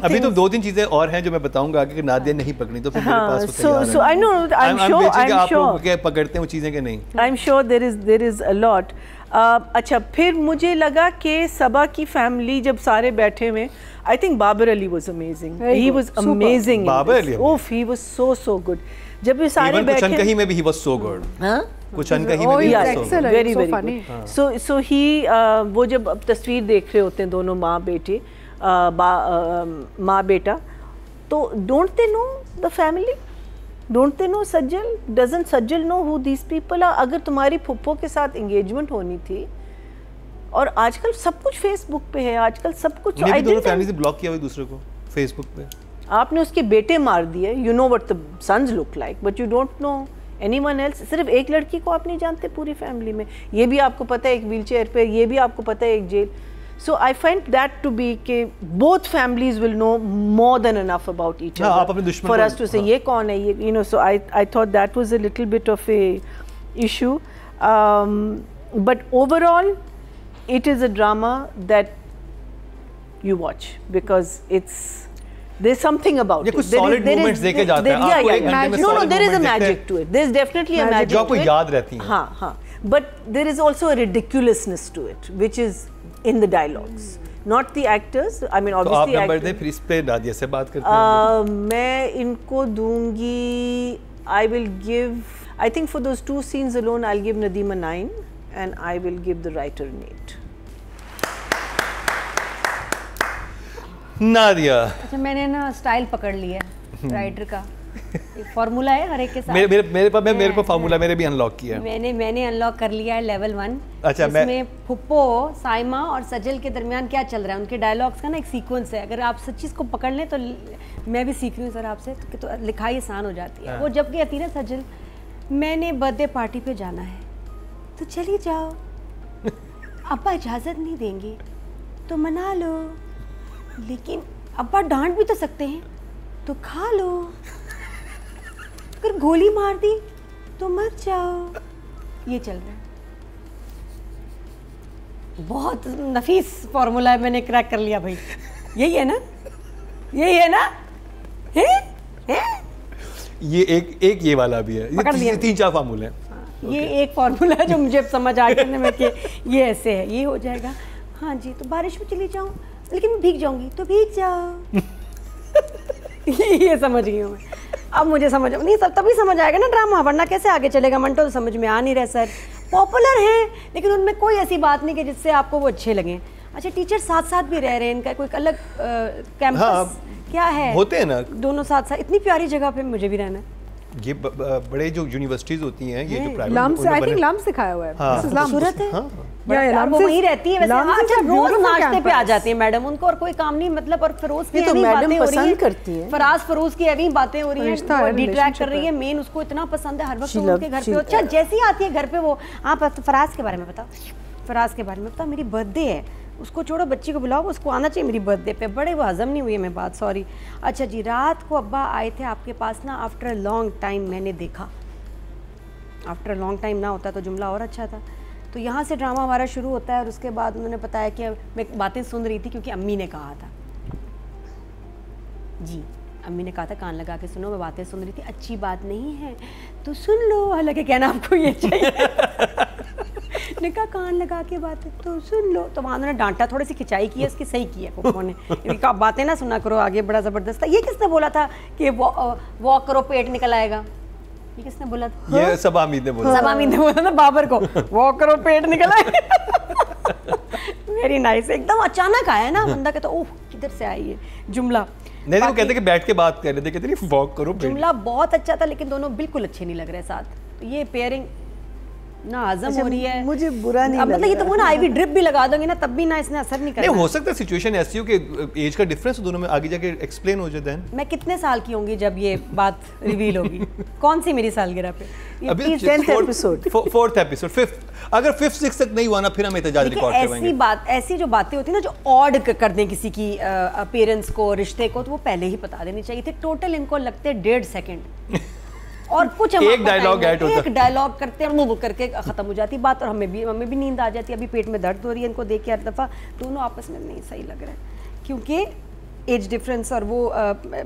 अभी तो 2-3 चीजें और हैं जो मैं बताऊंगा आगे, कि नादिया नहीं पकड़ी तो फिर मेरे पास so I know, I'm sure आप लोग क्या पकड़ते हैं वो चीजें कि नहीं। I'm sure there is a lot. अच्छा, फिर मुझे लगा कि सबा की फैमिली जब सारे बैठे हुए, I think Babar Ali was amazing, he was amazing, Babar Ali, oof he was so good. जब ये सारे बैठे, कुछ अनकही में भी he was so good, हाँ कुछ अनकही में भी very very good. So he वो जब अब तस्वीर देख रहे होते हैं दोनों माँ बेटे, माँ बेटा, तो don't they know the family? Don't they know Sajal? Doesn't Sajal know who these people are? अगर तुम्हारी फुप्पो के साथ engagement होनी थी, और आजकल सब कुछ फेसबुक पे है, आजकल सब कुछ उन्हें भी दोनों फैमिली से ब्लॉक किया हुआ दूसरे को फेसबुक पे। आपने उसके बेटे मार दिए, you know what the sons look like, but you don't know anyone else. सिर्फ एक लड़की को आप नहीं जानते पूरी फैमिली में, ये भी आपको पता है एक व्हील चेयर पे, ये भी आपको पता है एक jail. So I find that to be कि both families will know more than enough about each other आप अपने दुश्मन for us to say ये कौन है ये, you know. So I thought that was a little bit of a issue, but overall it is a drama that you watch because there's something about it. कुछ solid moments देके जाता है आपको एक घंटे में। No, there is a magic to it. There's definitely a magic जो आपको याद रहती है। हाँ हाँ, but there is also a ridiculousness to it, which is in the dialogues, not the actors. I mean, obviously. तो आप नंबर दें, फिर इस पे नादिया से बात करते हैं। मैं इनको दूंगी, I will give, I think for those 2 scenes alone, I'll give Nadeem a 9 and I will give the writer an 8. Nadia, अच्छा मैंने ना स्टाइल पकड़ लिया राइटर का, एक फार्मूला है हर एक के साथ। मेरे को फार्मूला मैंने भी अनलॉक किया है। मैंने अनलॉक कर लिया है लेवल 1। अच्छा, इसमें फुप्पो, साइमा और सजल के दरमियान क्या चल रहा है, उनके डायलॉग्स का ना एक सीक्वेंस है। अगर आप सच्ची इसको पकड़ लें तो मैं भी सीख रही हूँ सर आपसे, तो लिखाई आसान हो जाती है। वो जब कहती है ना सजल, मैंने बर्थडे पार्टी पे जाना है, तो चली जाओ, अब्बा इजाज़त नहीं देंगे तो मना लो, लेकिन अब्बा डांट भी तो सकते हैं, तो खा लो, अगर गोली मार दी तो मर जाओ। ये चल रहा है, बहुत नफीस फॉर्मूला है, मैंने क्रैक कर लिया भाई। यही है ना, यही है ना, है? ये एक ये वाला भी है, ये 3-4 फार्मूले हैं। ये एक फार्मूला है जो मुझे समझ आ गया में कि ये ऐसे है, ये हो जाएगा। हाँ जी, तो बारिश में चली जाऊँ लेकिन मैं भीग जाऊंगी, तो भीग जाओ। ये समझ गई हूँ मैं, अब मुझे समझ नहीं, सब तभी समझ आएगा ना ड्रामा, वरना कैसे आगे चलेगा। मंटो तो समझ में आ नहीं रहा सर, पॉपुलर हैं लेकिन उनमें कोई ऐसी बात नहीं कि जिससे आपको वो अच्छे लगें। अच्छा, टीचर साथ साथ भी रह रहे हैं, इनका कोई अलग कैंपस क्या है, होते हैं ना दोनों साथ साथ, इतनी प्यारी जगह पे मुझे भी रहना है। ये बड़े जो यूनिवर्सिटीज होती हैं, ये जो private, LUMS, I think LUMS दिखाया हुआ है, सूरत है, वो वहीं रहती है वैसे। अच्छा, रोज नाश्ते पे आ जाती है मैडम, उनको और कोई काम नहीं, मतलब, और फिरोज की ऐसी बातें हो रही हैं, फराज फिरोज की ऐसी बातें हो रही हैं, डिट्रैक्ट कर रही है, मेन उसको इतना पसंद है, हर वक्त उनके घर पे। अच्छा, जैसी आती है घर पे वो, आप फराज के बारे में बताओ, फराज के बारे में बताओ, मेरी बर्थडे है, उसको छोड़ो, बच्ची को बुलाओ, उसको आना चाहिए मेरी बर्थडे पे। बड़े वो हजम नहीं हुई है मैं बात, सॉरी। अच्छा जी, रात को अब्बा आए थे आपके पास ना, आफ्टर अ लॉन्ग टाइम मैंने देखा। आफ्टर अ लॉन्ग टाइम ना होता तो जुमला और अच्छा था। तो यहाँ से ड्रामा हमारा शुरू होता है और उसके बाद उन्होंने बताया कि मैं बातें सुन रही थी क्योंकि अम्मी ने कहा था। जी, अम्मी ने कहा था कान लगा के सुनो, मैं बातें सुन रही थी, अच्छी बात नहीं है तो सुन लो, हालांकि कहना आपको ये चाहिए। ने कहा कान लगा के बातें तो सुन लो, तो वहाँ उन्होंने डांटा, थोड़ी सी खिंचाई की है, इसकी सही की है पप्पो ने, कहा बातें ना सुना करो आगे, बड़ा ज़बरदस्त था। ये किसने बोला था कि वॉक करो पेट निकल आएगा, ये किसने बोला था? ये सबा हमीद ने बोला, सबा हमीद ने बोला था बाबर को, वॉक करो पेट निकल आएगा। वेरी नाइस, एकदम अचानक आया ना बंदा, कहता ओह किधर से आई है जुमला। नहीं वो कहते कि बैठ के बात कर रहे थे, कहते नहीं वॉक करो। जुमला बहुत अच्छा था लेकिन दोनों बिल्कुल अच्छे नहीं लग रहे साथ। ये पेयरिंग ना हजम हो रही है, मुझे बुरा नहीं मतलब ये तो वो ना आईवी ड्रिप भी लगा दोगे ना तब भी ना इसने असर नहीं करना। नहीं हो सकता सिचुएशन ऐसी हो कि एज का डिफरेंस दोनों में आगे जाके एक्सप्लेन हो जाए। देन मैं कितने साल की होंगी जब ये बात रिवील होगी? कौन सी मेरी सालगिरह पे? अभी 10th episode, 4th episode, 5th, अगर 5th 6th तक नहीं हुआ ना फिर हम एहतजाज रिकॉर्ड करवाएंगे। ऐसी जो बातें होती है ना जो ऑड कर दें किसी की अपीयरेंस को, रिश्ते को, तो वो पहले ही बता देनी चाहिए थी। टोटल इनको लगते 1.5 सेकंड और कुछ एक डायलॉग ऐड होता, एक डायलॉग करते हैं वो करके खत्म हो जाती बात, और हमें भी नींद आ जाती है। अभी पेट में दर्द हो रही है इनको देख के हर दफ़ा। दोनों आपस में नहीं सही लग रहा है क्योंकि एज डिफरेंस और वो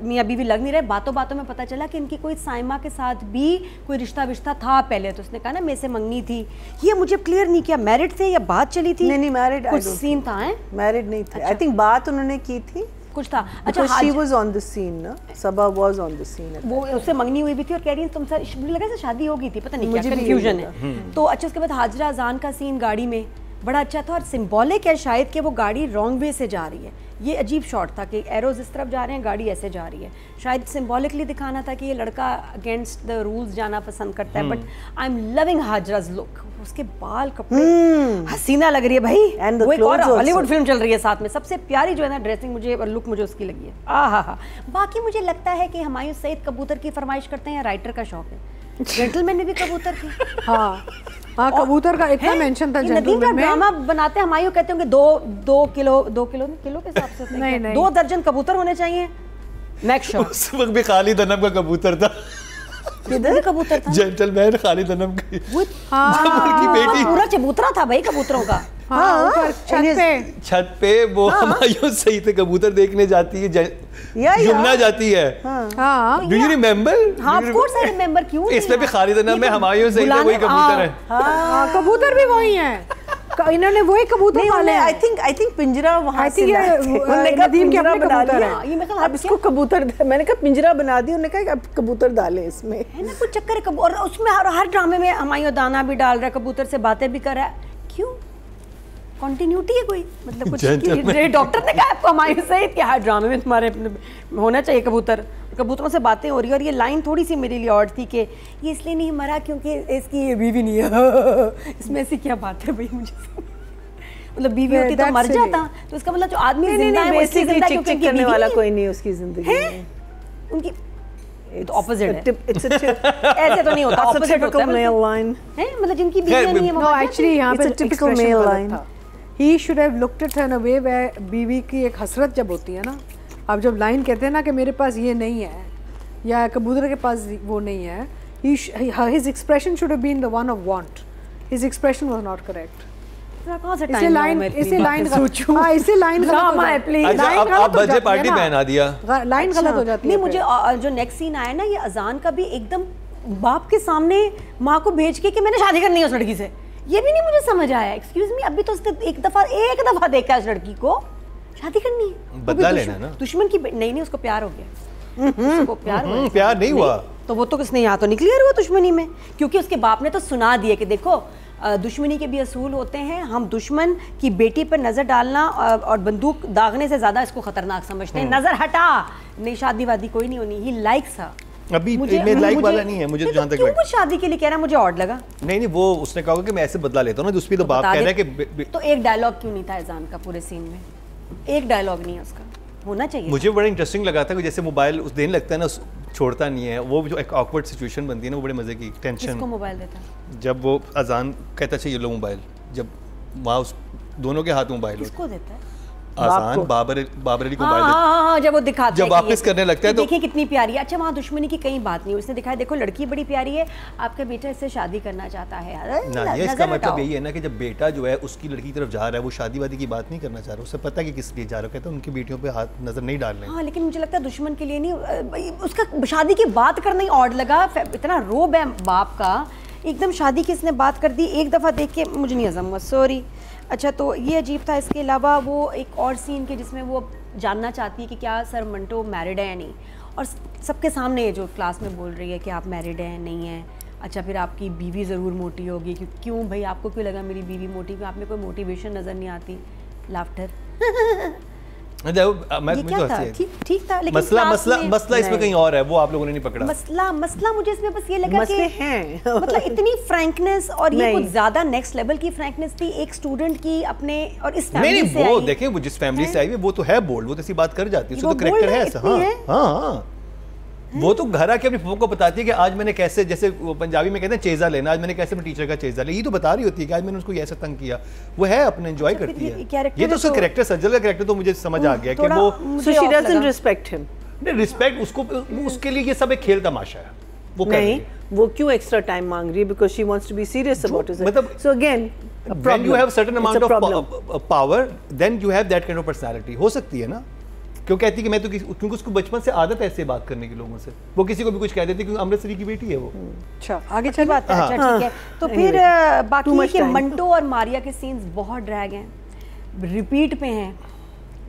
मियाँ बीवी लग नहीं रहे। बातों बातों में पता चला कि इनकी कोई साइमा के साथ भी कोई रिश्ता था पहले, तो उसने कहा ना मेरे से मंगनी थी। ये मुझे क्लियर नहीं किया मैरिड थे या बात चली थी। नहीं मैरिड, कुछ सीन था है, मैरिड नहीं थे। आई थिंक बात उन्होंने की थी, कुछ था। अच्छा she was on the scene ना, सबा was on the scene। वो उससे मंगनी हुई भी थी और कह रही है तुमसे, मुझे लगा शादी हो गई थी, पता नहीं क्या कंफ्यूजन है। तो अच्छा उसके बाद हाजरा अजान का सीन गाड़ी में बड़ा अच्छा था और सिंबॉलिक है शायद कि वो गाड़ी रॉन्ग वे से जा रही है। ये अजीब शॉट था कि एरोज इस तरफ जा रहे हैं, गाड़ी ऐसे जा रही है। शायद सिंबॉलिकली दिखाना था कि ये लड़का अगेंस्ट द रूल्स जाना पसंद करता है। बट आई एम लविंग हाजराज लुक, उसके बाल कपड़े हसीना लग रही है भाई। And the वो एक और clothes हॉलीवुड also। फिल्म चल रही है साथ में। सबसे प्यारी जो है ना ड्रेसिंग मुझे और लुक मुझे उसकी लगी है। आहा। बाकी मुझे लगता है कि हुमायूं सईद कबूतर की फरमाइश करते हैं या राइटर का शौक है। जेंटलमैन में भी कबूतर थे। हाँ कबूतर का इतना मेंशन था जेंटलमैन में। ड्रामा बनाते हैं हुमायूं कहते होंगे 2 किलो के हिसाब से होते हैं। नहीं 2 दर्जन कबूतर होने चाहिए। मेक श्योर उस वक्त भी खालिद अनम का कबूतर था। किधर कबूतर था? जेंटलमैन खालिद अनम की हाँ, बेटी पूरा चबूतरा था भाई कबूतरों का। हाँ ऊपर छत पे वो हुमायूं सईद से कबूतर देखने जाती है, यमुना जाती है। हाँ डू यू रिमेंबर? हाँ ऑफ कोर्स आई रिमेंबर। क्यों इसमें भी खालिद अनम में हुमायूं सईद वही कबूतर है। हाँ कबूतर भी वही हैं, इन्होंने वही कबूतर पाले। आई थिंक पिंजरा वहाँ से नदीम के अपने कबूतर है। ये मैं अब इसको कबूतर, मैंने कहा पिंजरा बना दी, उन्होंने कहा अब कबूतर डाले इसमें। है ना कुछ चक्कर है। और उसमें हर ड्रामे में हुमायूं दाना भी डाल रहा है, कबूतर से बातें भी कर रहा है। क्यों? कंटिन्यूटी है कोई, मतलब कुछ डॉक्टर ने कहा आपको हुमायूं सईद कि हर ड्रामे में तुम्हारे होना चाहिए कबूतर, कबूतरों से बातें हो रही है। और ये लाइन थोड़ी सी मेरे लिए ऑड थी कि ये इसलिए नहीं मरा क्योंकि इसकी ये बीवी नहीं है। इसमें ऐसी क्या बात है भाई? मुझे मतलब बीवी होती तो मर जाता, तो इसका मतलब जो आदमी जिंदा है वो इसलिए जिंदा है क्योंकि करने वाला कोई नहीं उसकी जिंदगी में। उनकी तो ऑपोजिट है। It's a ऐसे तो नहीं होता, ऑपोजिट होता है male line। है, मतलब जिनकी बीवी नहीं है No, actually यहाँ पे typical male line। He should have looked at her in a way where बीवी की एक हसरत जब होती है ना, अब जब लाइन कहते हैं ना कि मेरे पास ये नहीं है या कबूतर के पास वो नहीं है, his expression should have been the one of want. His expression was not correct. इसे लाइन अच्छा आप बर्थडे पार्टी पहना दिया, लाइन गलत हो जाती है। नहीं मुझे जो नेक्स्ट सीन आया ना, ये अजान का भी एकदम बाप के सामने माँ को भेज के कि मैंने शादी करनी है उस लड़की से, ये भी नहीं मुझे समझ आया। एक्सक्यूज मी, अभी तो उसने एक दफा देखा उस लड़की को, शादी करनी है, बदला लेना ना। दुश्मन की नहीं उसको प्यार हो गया। उसको प्यार नहीं हुआ तो वो तो किसने यहाँ तो नहीं क्लियर हुआ दुश्मनी में, क्योंकि उसके बाप ने तो सुना दिया कि देखो दुश्मनी के भी असूल होते हैं, हम दुश्मन की बेटी पर नजर डालना और बंदूक दागने से ज्यादा इसको खतरनाक समझते हैं। नजर हटा, नहीं शादी वादी कोई नहीं होनी। ही लाइक्स अभी मेरे लाइक वाला नहीं है मुझे जहाँ तक क्यों शादी के लिए कह रहा है, मुझे ऑड लगा। नहीं वो उसने कहा कि मैं ऐसे बदला लेता हूँ ना, उसपे तो बाप कह रहा है कि तो एक डायलॉग क्यों नहीं था अजान का पूरे सीन में? एक डायलॉग नहीं है उसका, होना चाहिए। मुझे बड़ा इंटरेस्टिंग लगा था कि जैसे मोबाइल उस देने लगता है ना, छोड़ता नहीं है, वो जो एक ऑकवर्ड सिचुएशन बनती है ना, वो बड़े मजे की टेंशन। किसको मोबाइल देता है? जब वो अजान कहता चाहिए लो मोबाइल, जब वहाँ उस दोनों के हाथ मोबाइल होता है। किसको देता है? आसान बाबर अली को मोबाइल हाँ, जब वो दिखाते जब वापस करने लगता है तो देखिए कितनी प्यारी है। अच्छा वहाँ दुश्मनी की कहीं बात नहीं, उसने दिखाया देखो लड़की बड़ी प्यारी है, आपका बेटा इससे शादी करना चाहता है ना। ये इसका मतलब यही है ना कि जब बेटा जो है उसकी लड़की की तरफ जा रहा है, वो शादी वादी की बात नहीं करना चाह रहा, उसे पता है कि किस लिए जा रहा है, कहता है उनकी बेटियों पे हाथ नजर नहीं डालने। हाँ लेकिन मुझे लगता है दुश्मन के लिए नहीं, उसका शादी की बात करना ही ऑड लगा। इतना रोब है बाप का, एकदम शादी की इसने बात कर दी, एक दफ़ा देख के मुझे नहीं हजम हुआ, सॉरी। अच्छा तो ये अजीब था। इसके अलावा वो एक और सीन के जिसमें वो जानना चाहती है कि क्या सर मंटो मैरिड है या नहीं, और सबके सामने जो क्लास में बोल रही है कि आप मैरिड हैं नहीं हैं। अच्छा फिर आपकी बीवी ज़रूर मोटी होगी, क्यों भाई आपको क्यों लगा मेरी बीवी मोटी? क्यों आप में कोई मोटिवेशन नज़र नहीं आती? लाफ्टर मैं ये क्या तो था? हंसी ठीक था, लेकिन मसला class मसला में- मसला इसमें कहीं और है, वो आप लोगों ने नहीं पकड़ा। मसला मुझे इसमें बस ये लगा मसले कि हैं मतलब इतनी फ्रैंकनेस, और ये नहीं। कुछ ज्यादा नेक्स्ट लेवल की फ्रैंकनेस थी एक स्टूडेंट की अपने, और इस नहीं फैमिली से वो आई। देखें, वो जिस फैमिली से आई हुई वो तो है बोल्ड, वो तो ऐसी बात कर जाती है, उसका वो तो करेक्टर bold है है, ऐसा। इतनी है? हाँ, वो तो घर आके अपनी फूफो को बताती है कि आज मैंने कैसे, जैसे वो पंजाबी में कहते हैं चेजा लेना, आज मैंने कैसे अपने टीचर का चेजा लिया, ये तो बता रही होती है कि आज मैंने उसको ऐसा तंग किया। वो है अपने एंजॉय अच्छा, करती फिर है। ये character ये तो है उसका तो- करेक्टर, सज्जल का करेक्टर तो मुझे समझ आ गया कि थोड़ा वो मुझे so she off doesn't लगा। respect him. रिस्पेक्ट उसको, उसके लिए ये सब एक खेल तमाशा है, वो कर रही नहीं, है। वो क्यों एक्स्ट्रा टाइम मांग रही है? Because she wants to be serious about it. मतलब- so again When you have certain amount of power, then you have that kind of personality. हो सकती है ना, क्यों कहती है कि मैं तो क्योंकि उसको बचपन से आदत है ऐसे बात करने की लोगों से, वो किसी को भी कुछ कह देती है, क्योंकि अमृतसरी की बेटी है वो। अच्छा आगे अच्छी बात है, अच्छा हाँ। ठीक है। तो Anyway, फिर too बाकी ये much कि time. मंटो और मारिया के सीन्स बहुत ड्रैग हैं, रिपीट पे हैं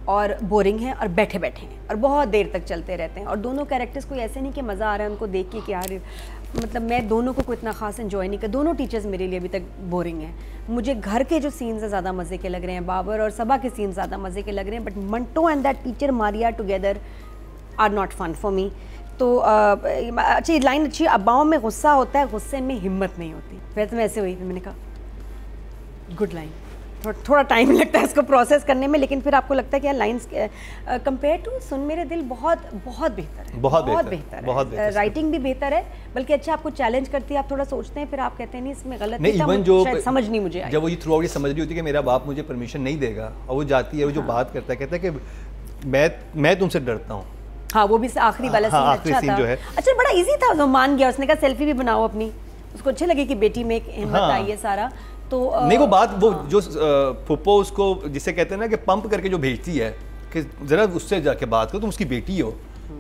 और बोरिंग हैं और बैठे बैठे हैं और बहुत देर तक चलते रहते हैं, और दोनों कैरेक्टर्स कोई ऐसे नहीं कि मज़ा आ रहा है उनको देख के कि यार, मतलब मैं दोनों को कोई इतना खास एंजॉय नहीं कर, दोनों टीचर्स मेरे लिए अभी तक बोरिंग हैं। मुझे घर के जो सीन्स हैं ज़्यादा मज़े के लग रहे हैं, बाबर और सबा के सीन्स ज़्यादा मज़े के लग रहे हैं, but Manto and that teacher Maria together are not fun for me. तो अच्छी लाइन अच्छी, अब्बाओं में गुस्सा होता है, गुस्से में हिम्मत नहीं होती। वैसे मैं ऐसे हुई, फिर मैंने कहा गुड लाइन, थोड़ा टाइम लगता है इसको प्रोसेस करने में, लेकिन फिर आपको लगता है कि यार लाइंस कंपेयर टू सुन मेरे दिल बहुत बहुत बेहतर है, बहुत बेहतर बेहतर है। है। राइटिंग भी बेहतर है, बल्कि अच्छा आपको चैलेंज करती है, आप थोड़ा सोचते हैं, फिर आप कहते हैं नहीं इसमें गलत नहीं, था, इवन जो शायद समझ नहीं मुझे आई। जब वो ये थ्रू आउट ये समझ रही होती है कि मेरा बाप मुझे परमिशन नहीं देगा, और वो जाती है, वो जो बात करता है, कहता है कि मैं तुमसे डरता हूँ। हाँ, वो भी आखिरी वाला हाँ, सीन आखिरी अच्छा सीन था। जो है। अच्छा बड़ा इजी था, वो मान गया, उसने कहा सेल्फी भी बनाओ अपनी, उसको अच्छे लगे कि बेटी में एक हिम्मत हाँ। आई है सारा। तो नहीं, वो बात वो जो फुप्पो उसको जिसे कहते हैं ना कि पंप करके जो भेजती है कि जरा उससे जाके बात करो, तुम उसकी बेटी हो,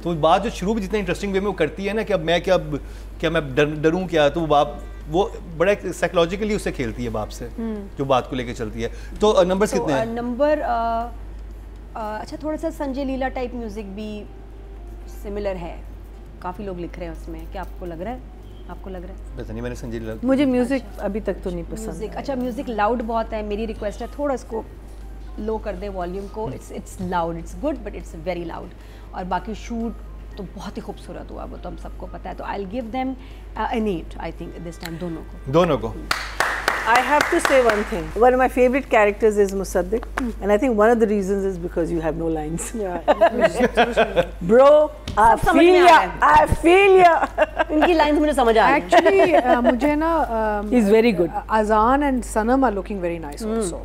तो बात जो शुरू में जितना इंटरेस्टिंग वे में वो करती है ना कि अब मैं क्या मैं डरूं क्या, तो वो बाप वो बड़ा साइकोलॉजिकली उससे खेलती है बाप से, जो बात को लेके चलती है। तो नंबर्स कितने हैं? नंबर अच्छा, थोड़ा सा संजय लीला टाइप म्यूजिक भी सिमिलर है, काफ़ी लोग लिख रहे हैं उसमें, क्या आपको लग रहा है? आपको लग रहा है? पता नहीं, मैंने संजय लीला मुझे म्यूजिक अभी तक तो नहीं पसंद। म्यूजिक अच्छा, म्यूजिक लाउड बहुत है, मेरी रिक्वेस्ट है थोड़ा इसको लो कर दे वॉल्यूम को। It's loud, it's good but it's very loud. और बाकी शूट तो बहुत ही खूबसूरत हुआ, वो तो हम सबको पता है। तो आई will give them an 8 I think this time, दोनों को। I have to say one thing. One of my favorite characters is Musaddiq, and I think one of the reasons is because you have no lines. Bro, I समझ feel में आ ya. रहा I feel ya. इनकी लाइंस मुझे समझ आ रही हैं। Actually, मुझे ना He's very good. Azan and Sanam are looking very nice also.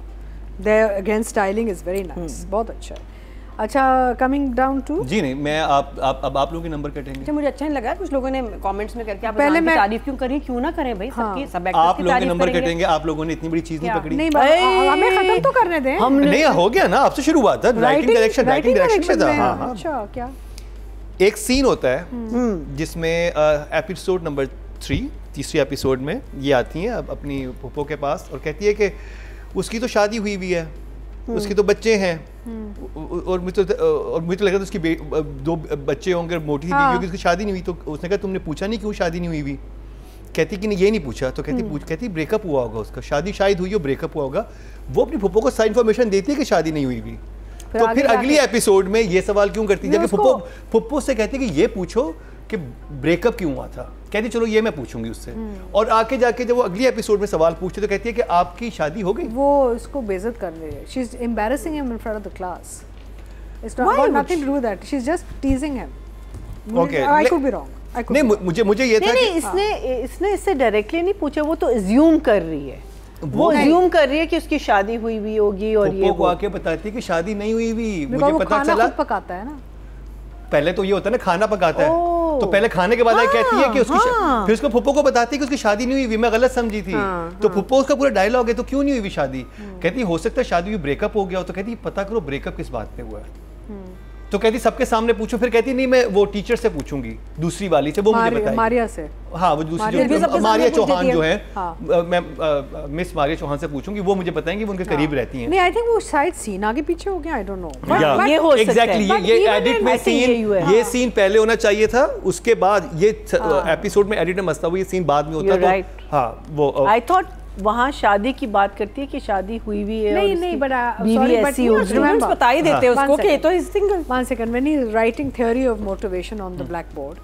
Their again styling is very nice. बहुत अच्छा है। अच्छा, coming down to जी नहीं, मैं अब आप लोगों के नंबर कटेंगे। अच्छा, मुझे अच्छा नहीं लगा, कुछ लोगों ने कमेंट्स में करके आप पहले पहले मैं- तारीफ क्यों करें, क्यों ना करें भाई, सबकी सब एक्टर्स आप की लोगों के तारीफ नंबर करेंगे। कटेंगे, आप लोगों ने इतनी बड़ी चीज नहीं क्या? पकड़ी। नहीं, हमें खत्म तो करने दें। नहीं, हो गया ना, आपसे शुरू हुआ था। राइटिंग डायरेक्शन में था। हाँ, हाँ। अच्छा, क्या? एक सीन होता है जिसमें एपिसोड नंबर 3, तीसरी एपिसोड में ये आती हैं अब अपनी फूफो के पास और कहती है कि उसकी तो शादी हुई हुई है, उसके तो बच्चे हैं, और मुझे तो लग रहा था उसकी 2 बच्चे होंगे, मोटी थी क्योंकि उसकी शादी नहीं हुई। तो उसने कहा तुमने पूछा नहीं क्यों शादी नहीं हुई हुई? कहती कि नहीं, ये नहीं पूछा। तो कहती ब्रेकअप हुआ होगा उसका, शादी शायद हुई हो, ब्रेकअप हुआ होगा। वो अपनी फूफो को सारी इन्फॉर्मेशन देती है कि शादी नहीं हुई हुई। तो फिर अगली एपिसोड में ये सवाल क्यों करती है कि फुप्पो से कहती है कि ये पूछो कि ब्रेकअप क्यों हुआ था। कहती चलो ये मैं पूछूंगी उससे। और आके जाके जब वो अगली एपिसोड में सवाल पूछते तो कहती है कि आपकी शादी हो गई। वो इसको बेइज्जत कर रही है। She's embarrassing him in front of the class. It's not Why got would nothing to do with that. She's just teasing him. Okay, I could be wrong. I could नहीं, be wrong. मुझे ये था नहीं, कि इसने इससे डायरेक्टली नहीं पूछा, वो तो assume कर रही है। वो assume कर रही है कि उसकी शादी हुई हुई होगी और ये फुप्पो को आके बताती है कि शादी नहीं हुई हुई। Because मुझे वो पता खाना चला खुद पकाता है ना। पहले तो ये होता है ना, खाना पकाता है, ओह। तो पहले खाने के बाद आई कहती है कि उसकी हाँ। फिर उसको फुप्पो को बताती है कि उसकी शादी नहीं हुई हुई, मैं गलत समझी थी। तो फुप्पो उसका पूरा डायलॉग है, तो क्यों नहीं हुई हुई शादी? कहती हो सकता है शादी हुई, ब्रेकअप हो गया हो। तो कहती पता करो ब्रेकअप किस बात पे हुआ है। तो कहती सबके सामने पूछो। फिर कहती नहीं, मैं वो टीचर से पूछूंगी, दूसरी वाली से, वो मुझे बताएगी। मारिया से। हाँ, वो दूसरी मारिया भी सबके जो सामने मारिया पूछ चौहान देती जो है। है, हाँ। मैं मिस मारिया चौहान से पूछूंगी, वो मुझे बताएंगी, वो उनके करीब रहती हैं। नहीं, आई थिंक वो शायद सीन आगे पीछे हो गया, आई डोंट नो। या ये हो सकता है। एग्जैक्टली, But ये even एडिट in- में I think यही हुआ सीन, है। ये सीन पहले होना चाहिए था, उसके बाद ये एपिसोड में एडिट में मसला हुआ, ये सीन बाद में होता। You're तो right. हाँ, वो I thought वहाँ शादी की बात करती है कि शादी हुई भी है नहीं, और नहीं, but, बीवी sorry, but ऐसी you होगी। know, remember, स्टूडेंट्स बता ही देते हैं उसको कि तो is single. One second, when he is writing theory of motivation on the blackboard,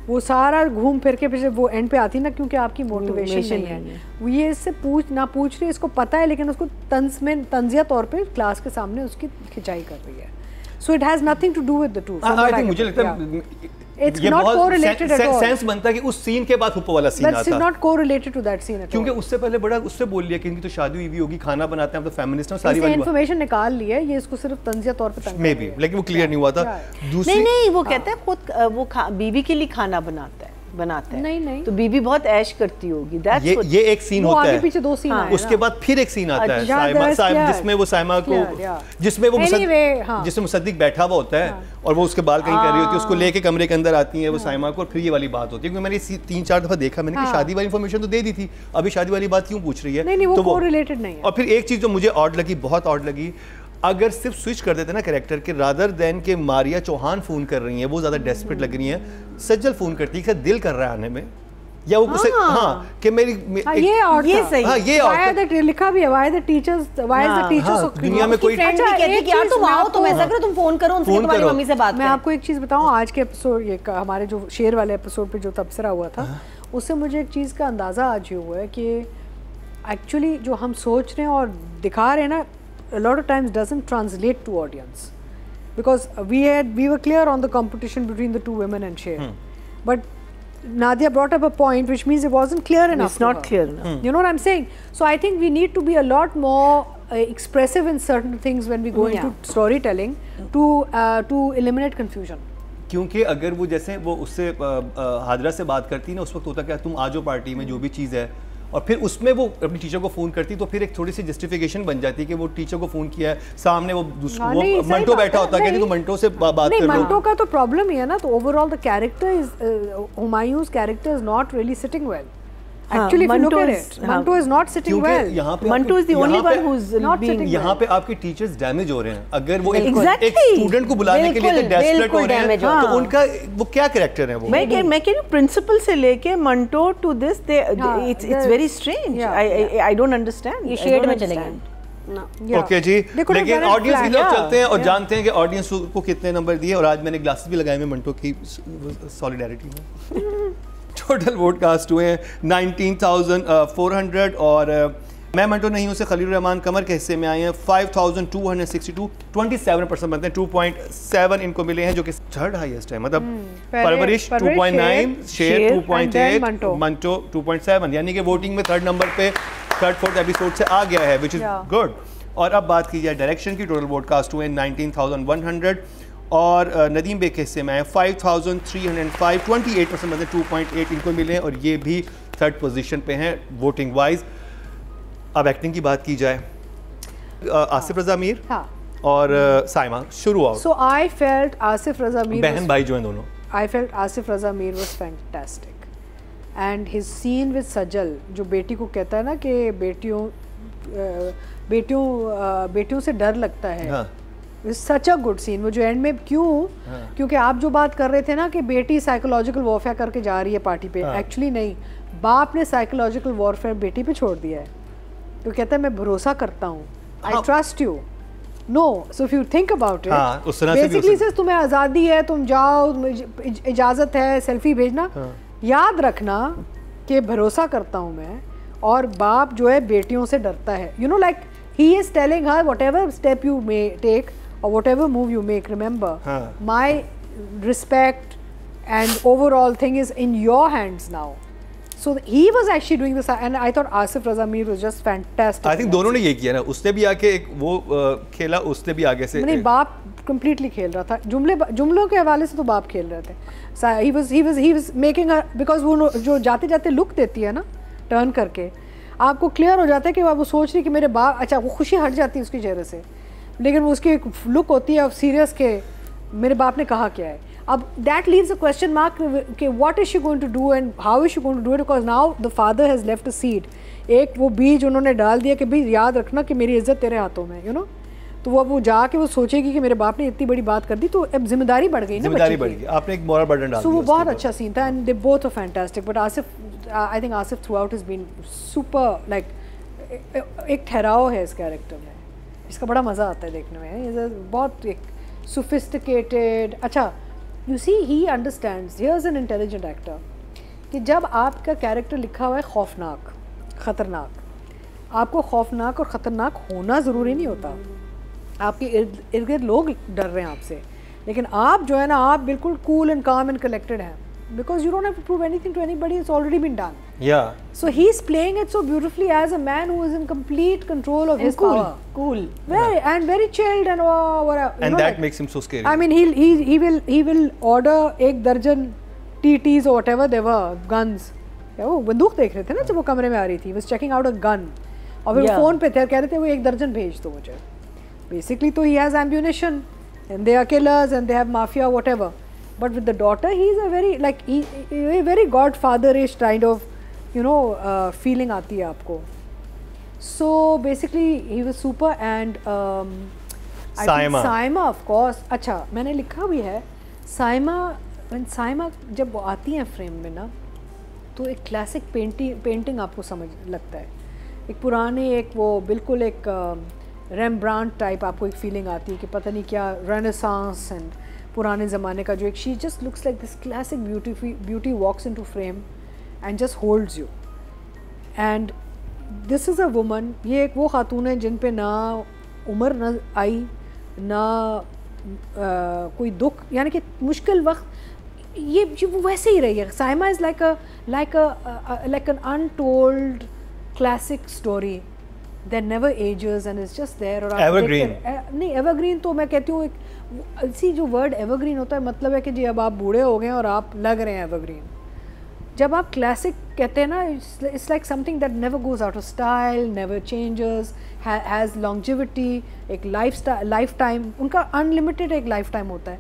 वो सारा घूम फिर के फिर वो एंड पे आती ना, क्योंकि आपकी मोटिवेशन नहीं है। वो ये इससे पूछ रही है, इसको पता है, लेकिन उसको तंजिया तौर पे क्लास के सामने उसकी खिंचाई कर रही है। So it has nothing to do with the two. I think मुझे लगता है It's not correlated at all. Sense बनता है कि उस सीन के बाद हुप्पो वाला सीन आता है। That's not correlated to that scene at all. क्योंकि उससे पहले बड़ा उससे बोल लिया कि इनकी तो शादी हुई होगी, खाना बनाते हैं, हम तो फेमिनिस्ट हैं, सारी इसने वाली इन्फॉर्मेशन निकाल ली है, ये इसको सिर्फ तंजिया तौर पे तंग मे बी, लेकिन वो क्लियर नहीं हुआ था। दूसरी नहीं वो कहता है खुद वो बीवी के लिए खाना बनाता है। नहीं। तो बीबी बहुत ऐश करती होगी। ये एक सीन होता है, आगे पीछे दो सीन आए उसके बाद फिर एक सीन आता है जिसमें वो साइमा को जिसमें मुसद्दिक बैठा हुआ होता है और वो उसके बाल कहीं कर रही होती है, उसको लेके कमरे के अंदर आती है वो साइमा को, और फिर ये वाली बात होती है। क्योंकि मैंने 3-4 दफा देखा, मैंने कि शादी वाली इन्फॉर्मेशन तो दे दी थी, अभी शादी वाली बात क्यों पूछ रही है? नहीं, वो कोरिलेटेड नहीं है। और फिर एक चीज जो मुझे ऑड लगी, बहुत ऑड लगी, अगर सिर्फ स्विच कर देते ना कैरेक्टर के, रादर देन के मारिया चौहान फोन कर रही है, वो ज्यादा डेस्परेट लग रही है, सज्जल फोन करती है, दिल कर रहा है आने में, या वो उसे कि मेरी ये सही, ये लिखा भी है, why the teachers दुनिया में कोई कहती है कि यार तुम आओ, तुम ऐसा करो, तुम फोन करो उनसे, तुम्हारी मम्मी से बात करो। मैं आपको एक चीज बताऊं, आज के एपिसोड, ये हमारे जो शेर वाले एपिसोड पे जो तबसरा हुआ था, उससे मुझे एक चीज का अंदाजा आज ये हुआ है कि एक्चुअली जो हम सोच रहे हैं और दिखा रहे हैं ना, a lot of times doesn't translate to audience, because we were clear on the competition between the two women and Sher, but Nadia brought up a point which means it wasn't clear enough. It's not clear enough. You know what I'm saying? So I think we need to be a lot more expressive in certain things when we go into storytelling to eliminate confusion. क्योंकि अगर वो जैसे वो उससे हाजरा से बात करती ना, उस वक्त होता क्या, तुम आ जाओ पार्टी में, जो भी चीज़ है, और फिर उसमें वो अपनी टीचर को फ़ोन करती, तो फिर एक थोड़ी सी जस्टिफिकेशन बन जाती है कि वो टीचर को फ़ोन किया है, सामने वो मंटो बैठा होता है, कहती तो मंटो से बात कर लो। मंटो का तो प्रॉब्लम ही है ना, तो overall the character is Humayun's character is not really sitting well. Actually, if you look at it, Manto is not sitting well. Manto is the only one who's not sitting well. यहाँ पे आपके टीचर्स डैमेज हो रहे हैं। अगर वो एक स्टूडेंट को बुलाने के लिए डेस्परेट हो रहे हैं, तो उनका वो क्या कैरेक्टर है? वो मैं कह रही हूँ प्रिंसिपल से लेके Manto to this, it's very strange. I don't understand. ये शेड में चलेंगे। ओके जी, लेकिन ऑडियंस की तरफ चलते हैं और जानते हैं कि ऑडियंस को कितने नंबर दिए। और आज मैंने ग्लासेस भी लगाए हैं मंटो की सॉलिडारिटी में। टोटल वोट कास्ट हुए हैं 19,400 और मैं मंटो नहीं हूँ से खलील रहमान कमर के हिस्से में आए हैं 5,262, 27% बनते हैं, 2.7 इनको मिले हैं, जो कि थर्ड हाईएस्ट है। मतलब परवरिश 2.9, शेर 2.8, मंटो 2.7, यानी कि वोटिंग में थर्ड नंबर पे थर्ड फोर्थ एपिसोड से आ गया है, विच इज़ गुड। और अब बात की जाए डायरेक्शन की, टोटल वोट कास्ट हुए 19,100 और नदीम बेग के हिस्से में आए 5,305, 28% मतलब 2.8 इनको मिले हैं, और ये भी थर्ड पोजीशन पे हैं वोटिंग वाइज। अब एक्टिंग की बात की जाए, आसिफ रज़ा मीर और साइमा, शुरू आओ। So I felt Asif Raza Mir, बहन भाई जो हैं दोनों, I felt Asif Raza Mir was fantastic, and his scene with Sajal, जो बेटी को कहता है ना कि बेटियों से डर लगता है, सच अ गुड सीन। वो जो एंड में क्योंकि आप जो बात कर रहे थे ना कि बेटी साइकोलॉजिकल वॉरफेयर करके जा रही है पार्टी पे, एक्चुअली नहीं, बाप ने साइकोलॉजिकल वॉरफेयर बेटी पे छोड़ दिया है। तो कहता है मैं भरोसा करता हूँ, I trust you, no, so if you think about it, basically से तुम्हें आज़ादी है, तुम जाओ, इजाज़त है सेल्फी भेजना, याद रखना कि भरोसा करता हूँ मैं, और बाप जो है बेटियों से डरता है, you know, like he is telling her whatever step you may take or whatever move you make, remember my respect and overall thing is in your hands now. So he was actually doing this, and I thought Asif Raza Mir was just fantastic. I think दोनों ने ये किया ना, उसने भी आके एक वो खेला, उसने भी आगे से नहीं, बाप completely खेल रहा था, जुमलों के हवाले से तो बाप खेल रहे थे। he was making her, because वो जो जाते जाते लुक देती है ना टर्न करके, आपको क्लियर हो जाता है कि वो सोच रही कि मेरे बाप, अच्छा वो खुशी हट जाती है उसके चेहरे से, लेकिन वो उसकी एक लुक होती है सीरियस के मेरे बाप ने कहा क्या है। अब that leaves a question mark कि what is she going to do and how is she going to do it, because now the father has left a seed, एक वो बीज उन्होंने डाल दिया कि भाई याद रखना कि मेरी इज्जत तेरे हाथों में, यू नो। तो वो जाके वो सोचेगी कि मेरे बाप ने इतनी बड़ी बात कर दी, तो अब जिम्मेदारी बढ़ गई ना, जिम्मेदारी बढ़ गई, आपने एक मोरल बर्डन डाल दिया। सो वो बहुत अच्छा सीन था, and they both are fantastic, but Asif, I think Asif throughout has been super, like एक ठहराव है इस कैरेक्टर में, इसका बड़ा मज़ा आता है देखने में। बहुत एक सोफिस्टिकेटेड, अच्छा you see he understands, here is an intelligent actor, कि जब आपका कैरेक्टर लिखा हुआ है खौफनाक, ख़तरनाक, आपको खौफनाक और ख़तरनाक होना ज़रूरी नहीं होता, आपके इर्द गिर्द लोग डर रहे हैं आपसे, लेकिन आप जो है ना, आप बिल्कुल कूल एंड काम एंड कलेक्टेड हैं, because you don't have to prove anything to anybody, it's already been done. Yeah. So he's playing it so beautifully as a man who is in complete control of his power. Cool. Very and very chilled and whatever. And that makes him so scary. I mean, he will order एक दर्जन TTs or whatever they were, guns. क्या वो बंदूक देख रहे थे ना जब वो कमरे में आ रही थी, was checking out a gun. और फिर वो फोन पे थे, कह रहे थे वो एक दर्जन भेज दो मुझे. Basically, तो he has ammunition, and they are killers, and they have mafia, whatever. But with the daughter, he's a very like a very godfather-ish kind of, you know, feeling आती है आपको. So basically, he was super and I think Saima, of course. अच्छा, मैंने लिखा भी है Saima, when Saima जब वो आती है फ्रेम में ना, तो एक क्लासिक पेंटिंग आपको समझ लगता है, एक पुराने, एक वो बिल्कुल एक रेम्ब्रांट टाइप आपको एक फीलिंग आती है कि पता नहीं क्या रेनेसांस एंड पुराने ज़माने का जो एक, she just looks like this classic beauty walks into frame and just holds you. And this is a woman, ये एक वो खातून है जिन पे ना उम्र न आई ना कोई दुख, यानी कि मुश्किल वक्त ये वो वैसे ही रही है. Saima is like an untold classic story that never ages and is just there. और evergreen. नहीं, evergreen तो मैं कहती हूँ एक सी जो वर्ड evergreen होता है, मतलब है कि जी अब आप बूढ़े हो गए और आप लग रहे हैं evergreen. जब आप classic कहते हैं ना, it's like something that never goes out of style, never changes, has longevity, एक lifetime, उनका unlimited एक lifetime होता है.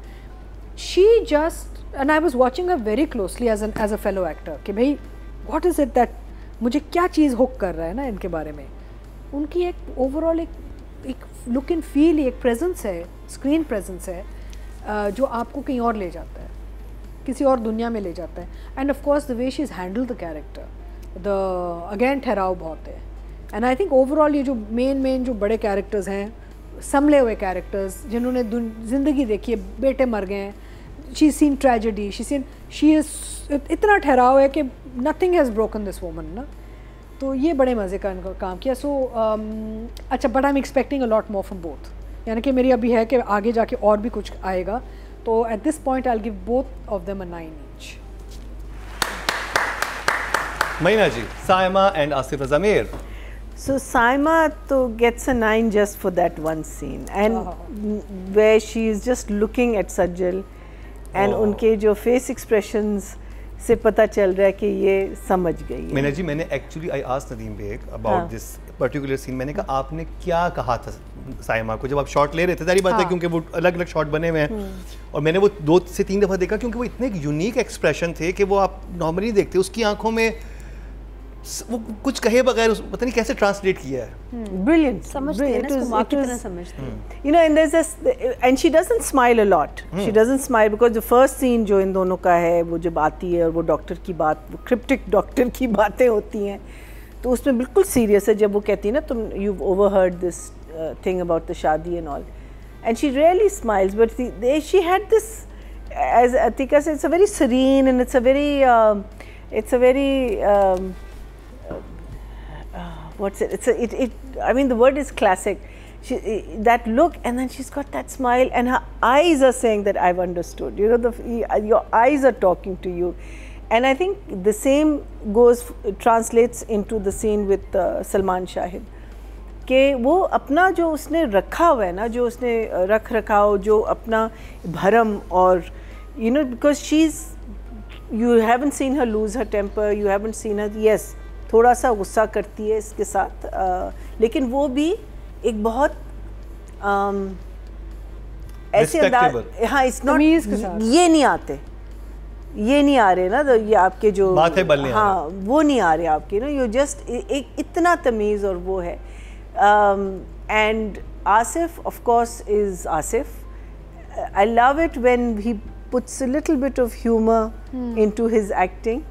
She just, and I was watching her very closely as a fellow actor, कि भाई what is it that मुझे क्या चीज़ hook कर रहा है ना इनके बारे में. उनकी एक ओवरऑल एक लुक एंड फील, एक प्रेजेंस है, स्क्रीन प्रेजेंस है जो आपको कहीं और ले जाता है, किसी और दुनिया में ले जाता है. End of course the way she is handle the character, the again ठहराव बहुत है. एंड आई थिंक ओवरऑल ये जो मेन जो बड़े कैरेक्टर्स हैं, संभले हुए कैरेक्टर्स जिन्होंने ज़िंदगी देखी है, बेटे मर गए हैं, she seen tragedy, she is इतना ठहराव है कि nothing has broken this woman ना. तो ये बड़े मज़े का इनका काम किया. सो अच्छा, but I am expecting a lot more from both, यानी कि मेरी अभी है कि आगे जाके और भी कुछ आएगा. तो at this point I will give both of them a 9 each. महीना जी, Saima and Asif Raza Mir. So Saima to gets a 9 just for that one scene, and where she is just looking at Sajjal, and उनके जो face expressions से पता चल रहा है कि ये समझ गई है. मीना जी, मैंने actually I asked Nadeem Baig about this particular scene. मैंने कहा आपने क्या कहा था साइमा को जब आप शॉट ले रहे थे? सारी बात है क्योंकि वो अलग अलग शॉट बने हुए हैं और मैंने वो 2 से 3 दफ़ा देखा, क्योंकि वो इतने यूनिक एक्सप्रेशन थे कि वो आप नॉर्मली देखते. उसकी आंखों में वो कुछ कहे बगैर पता नहीं कैसे ट्रांसलेट किया है. Brilliant. समझते हैं ना इसको, माँ की तरह समझते हैं. You know, and there's this, and she doesn't smile a lot. She doesn't smile because the first scene जो इन दोनों का है, वो जब आती है और वो डॉक्टर की बात, वो क्रिप्टिक डॉक्टर की बातें होती हैं, तो उसमें बिल्कुल सीरियस है. जब वो कहती है ना, तुम you've overheard this thing about the शादी and all, and she rarely smiles, but she had this, as Atika said, it's a very serene and it's a very what's it? I mean, the word is classic. That look, and then she's got that smile, and her eyes are saying that I've understood. You know, your eyes are talking to you, and I think the same translates into the scene with Salman Shahid. कि वो अपना जो उसने रखा हुआ है ना, जो उसने रखाव, जो अपना भरम, और you know, because you haven't seen her lose her temper, you haven't seen her, yes, थोड़ा सा गुस्सा करती है इसके साथ, लेकिन वो भी एक बहुत ऐसे अंदाज, हाँ, इट्स नॉट, ये नहीं आते, ये नहीं आ रहे ना, तो ये आपके जो बात है बल्ले, हाँ, वो नहीं आ रहे आपके ना, यू जस्ट एक इतना तमीज़, और वो है. And Asif of course is Asif. I love it when he puts a little bit of humor into his acting.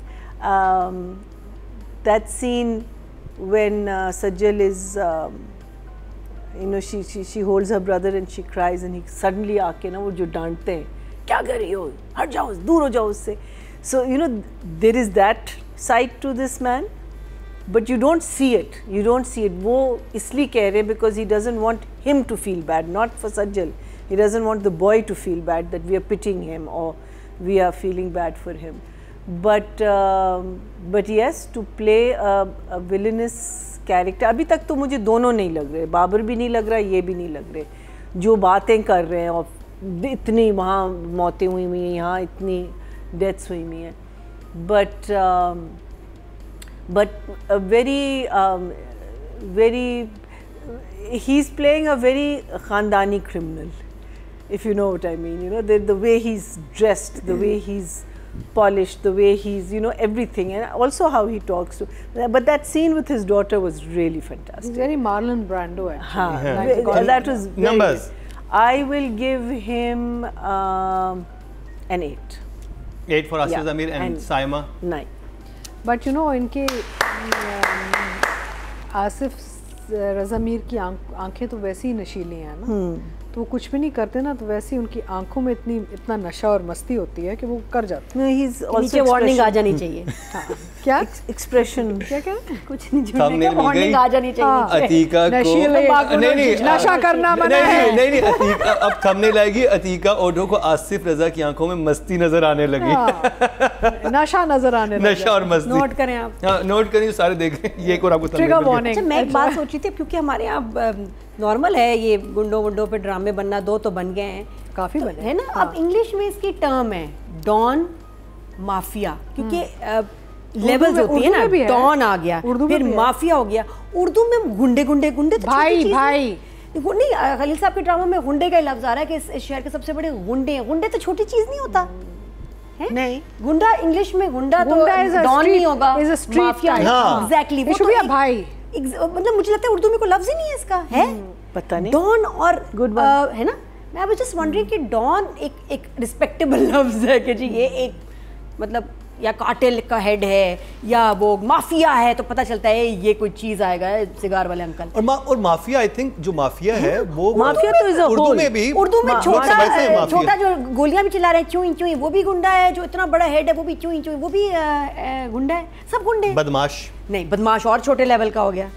That scene when Sajal is she holds her brother and she cries and he suddenly आके ना वो जो डांटते हैं, क्या कर रही हो, हट जाओ, दूर हो जाओ उससे. So there is that side to this man, but you don't see it. You don't see it. वो इसलिए कह रहे हैं because he doesn't want him to feel bad, not for Sajal. He doesn't want the boy to feel bad that we are pitying him or we are feeling bad for him. But yes, to play a villainous character, अभी तक तो मुझे दोनों नहीं लग रहे, बाबर भी नहीं लग रहा, ये भी नहीं लग रहे. जो बातें कर रहे हैं और इतनी वहाँ मौतें हुई हैं, यहाँ इतनी डेथ्स हुई हैं, but very he's playing a very khandani criminal, if you know what I mean. The way he's dressed, the way he's polished, the way he's everything, and also how he talks to. But that scene with his daughter was really fantastic. He's very Marlon Brando actually. That was very numbers. Good. I will give him an 8. 8 for Asif Zamir and Saima 9. But इनके आसिफ रज़ा मीर की आंखें तो वैसी ही नशीली हैं ना, तो वो कुछ भी नहीं करते ना, तो वैसे ही उनकी आंखों में इतना नशा और मस्ती होती है कि वो कर जाते हैं. नीचे वार्निंग आ जानी चाहिए. क्या एक्सप्रेशन, क्या कुछ नहीं, झूठने का वार्निंग आ जानी चाहिए. अतीका को नहीं नशा करना मना है. नहीं अतीका अब थंबनेल आएगी, अतीका ओडो को आसिफ रजा की आंखों में मस्ती नजर आने लगी. नशा नजर आने लगा. नशा और मस्ती नोट करें आप. हाँ, नोट करिए, सारे देखें. ये को आपको ट्रिगर वार्निंग. मैं एक बात सोची थी, क्योंकि हमारे यहाँ नॉर्मल है ये गुंडों पे ड्रामे बनना, 2 तो बन गए हैं, काफी बने है ना. अब इंग्लिश में इसकी टर्म है डॉन माफिया, क्योंकि लेवल्स होती है ना. डॉन आ गया, फिर माफिया हो गया. उर्दू में गुंडे तो भाई नहीं, खलील साहब के ड्रामा में गुंडे का लफ्ज आ रहा है कि इस शहर के सबसे बड़े गुंडे हैं. गुंडे तो छोटी चीज नहीं होता है. नहीं, गुंडा इंग्लिश में गुंडा तो डॉन नहीं होगा, माफिया. एग्जैक्टली, वो तो भाई. मतलब मुझे लगता है उर्दू में कोई लफ्ज ही नहीं है इसका. है पता नहीं. डॉन और है ना. मैं आई वाज जस्ट वंडरिंग कि डॉन एक रिस्पेक्टेबल लफ्ज है कि जी ये एक मतलब या कार्टेल का हेड है या वो माफिया है, तो पता चलता है ये कोई चीज आएगा, सिगार वाले अंकल. और माफिया, आई थिंक जो माफिया है वो माफिया तो उर्दू में भी, उर्दू में छोटा जो गोलियां भी चला रहे हैं चुई वो भी गुंडा है. जो इतना बड़ा हेड है वो भी चुई वो भी गुंडा है. सब गुंडे. बदमाश नहीं, बदमाश और छोटे लेवल का हो गया.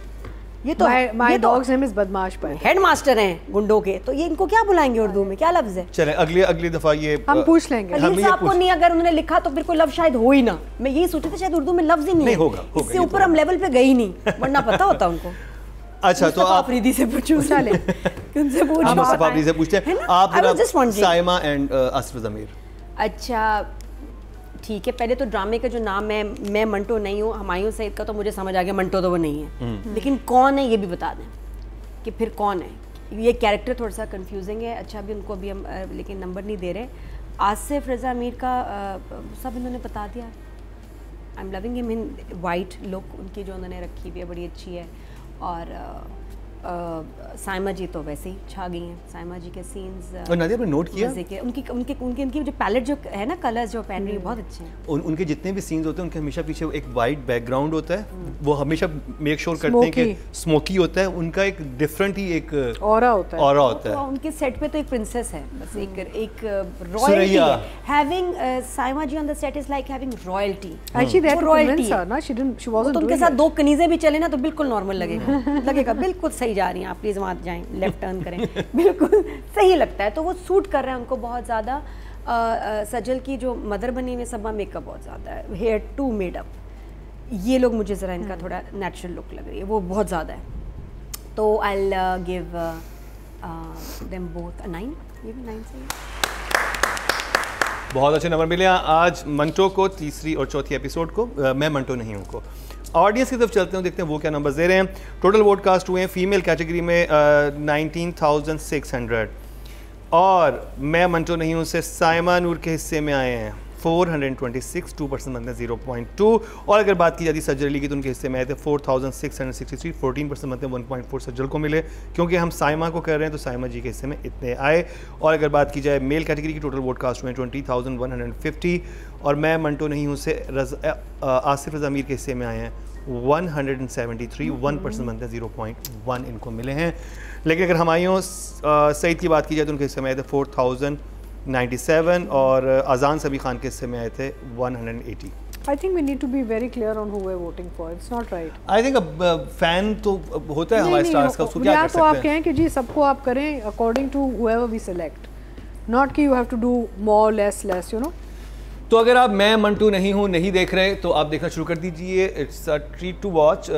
ये तो माय डॉग्स नेम इज बदमाश पर हेडमास्टर हैं गुंडों के, तो ये इनको क्या बुलाएंगे उर्दू में, क्या लफ्ज है? चलें अगली दफा ये हम पूछ लेंगे. खलील साहब को नहीं, अगर उन्होंने लिखा तो फिर कोई लफ्ज शायद हो ही ना. मैं यही सोची थी शायद उर्दू में लफ्ज ही नहीं होगा. इससे ऊपर हम लेवल पे गए ही नहीं, वरना पता होता उनको. अच्छा, तो आप अफरीदी से पूछो. चले उनसे पूछ. हम अफरीदी से पूछते हैं. आप साइमा एंड आसिफ ज़मीर. अच्छा ठीक है, पहले तो ड्रामे का जो नाम है, मैं मंटो नहीं हूँ, हुमायूं सईद का तो मुझे समझ आ गया मंटो तो वो नहीं है, लेकिन कौन है ये भी बता दें कि फिर कौन है. ये कैरेक्टर थोड़ा सा कंफ्यूजिंग है. अच्छा अभी उनको अभी हम लेकिन नंबर नहीं दे रहे. आसिफ रज़ा मीर का सब इन्होंने बता दिया. आई am loving him in white look, उनकी जो उन्होंने रखी हुई है बड़ी अच्छी है. और साइमा जी तो वैसे ही छा गई हैं. साइमा जी के सीन्स और नादिया आपने नोट किया उनकी जो पैलेट जो है ना, कलर्स जो पहन रही है बहुत अच्छे हैं. उनके जितने भी सीन्स होते हैं उनके हमेशा पीछे एक वाइट बैकग्राउंड होता है. वो हमेशा मेक श्योर करते हैं कि स्मोकी होता है. उनका एक डिफरेंट ही एक ऑरा होता है. उनके सेट पे तो एक प्रिंसेस है, बस एक रॉयल्टी है. Having Saima ji on the set is like having royalty. Actually that royalty ना, शी वाजंट. उनके साथ 2 कनीज़ें भी चले ना तो बिल्कुल नॉर्मल लगेगा बिल्कुल सही जा रही हैं आप, प्लीज़ वहाँ जाएं, लेफ्ट टर्न करें. बिल्कुल सही लगता है. तो वो सूट कर रहे हैं उनको बहुत ज़्यादा. सजल की जो मदर बनी हुई सबा मेकअप बहुत ज़्यादा है, हेयर टू मेडअप. ये लोग मुझे ज़रा इनका थोड़ा नेचुरल लुक लग रही है, वो बहुत ज़्यादा है. तो आई विल गिव देम बोथ 9. ये भी 9 से बहुत अच्छे नंबर मिले आज मंटो को, तीसरी और चौथी एपिसोड को. मैं मंटो नहीं हूँ को. ऑडियंस की तरफ चलते हैं, देखते हैं वो क्या नंबर्स दे रहे हैं. टोटल वोट कास्ट हुए हैं फीमेल कैटेगरी में 19,600 और मैं मंटो नहीं हूँ से साइमा नूर के हिस्से में आए हैं 426, 2% बनते हैं 0.2. और अगर बात की जाती सज्जल अली की तो उनके हिस्से में आए थे 4,663, 14% बनते हैं 1.4 सज्जल को मिले. क्योंकि हम साइमा को कर रहे हैं तो साइमा जी के हिस्से में इतने आए. और अगर बात की जाए मेल कैटेगरी की टोटल वोट कास्ट हुए 20,150 और मैं मंटो नहीं हूँ से आसिफ रज़ा मीर के हिस्से में आए हैं 173, 1% बनते हैं, 0.1 इनको मिले हैं। लेकिन अगर हमायूं सईद की बात की जाए तो उनके हिस्से में आए थे 4097 और अजान सबी खान के हिस्से में आए थे 180। I think we need to be very clear on who we're voting for. It's not right. I think fan तो होता है हमारे स्टार्स का, उसको क्या या कर तो सकते आप हैं। कहें कि जी सबको आप करें according to whoever we select. Not कि you have to do more, less, you know. तो अगर आप मैं मंटू नहीं हूँ नहीं देख रहे तो आप देखना शुरू कर दीजिए। It's a treat to watch.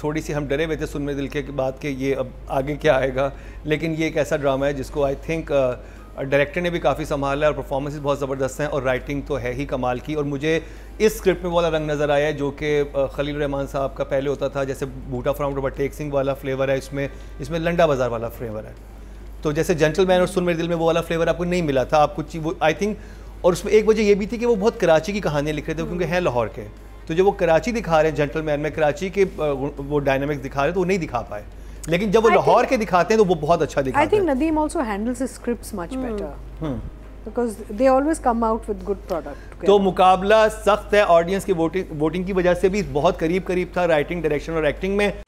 थोड़ी सी हम डरे हुए थे सुन में दिल के बात के ये अब आगे क्या आएगा, लेकिन ये एक ऐसा ड्रामा है जिसको आई थिंक डायरेक्टर ने भी काफ़ी संभाला है और परफॉर्मेंसेस बहुत ज़बरदस्त हैं और राइटिंग तो है ही कमाल की। और मुझे इस स्क्रिप्ट में वाला रंग नज़र आया है जो कि खलील रहमान साहब का पहले होता था, जैसे बूटा फ्रॉम रॉबर्ट टेक सिंह वाला फ्लेवर है इसमें लंडा बाज़ार वाला फ्लेवर है। तो जैसे जेंटलमैन और सुन मेरे दिल में वो वाला फ्लेवर आपको नहीं मिला था, आपको वो आई थिंक। और उसमें एक वजह ये भी थी कि वो बहुत कराची की कहानियाँ लिख रहे थे क्योंकि हैं लाहौर के, तो जो वो कराची दिखा रहे हैं जेंटलमैन में कराची के वो डायनामिक्स दिखा रहे हैं तो वो नहीं दिखा पाए, लेकिन जब वो लाहौर के दिखाते हैं तो वो बहुत अच्छा दिखाते हैं। I think Nadeem also handles his scripts much better because they always come out with good product. तो मुकाबला सख्त है, ऑडियंस की वोटिंग की वजह से भी बहुत करीब था राइटिंग, डायरेक्शन और एक्टिंग में।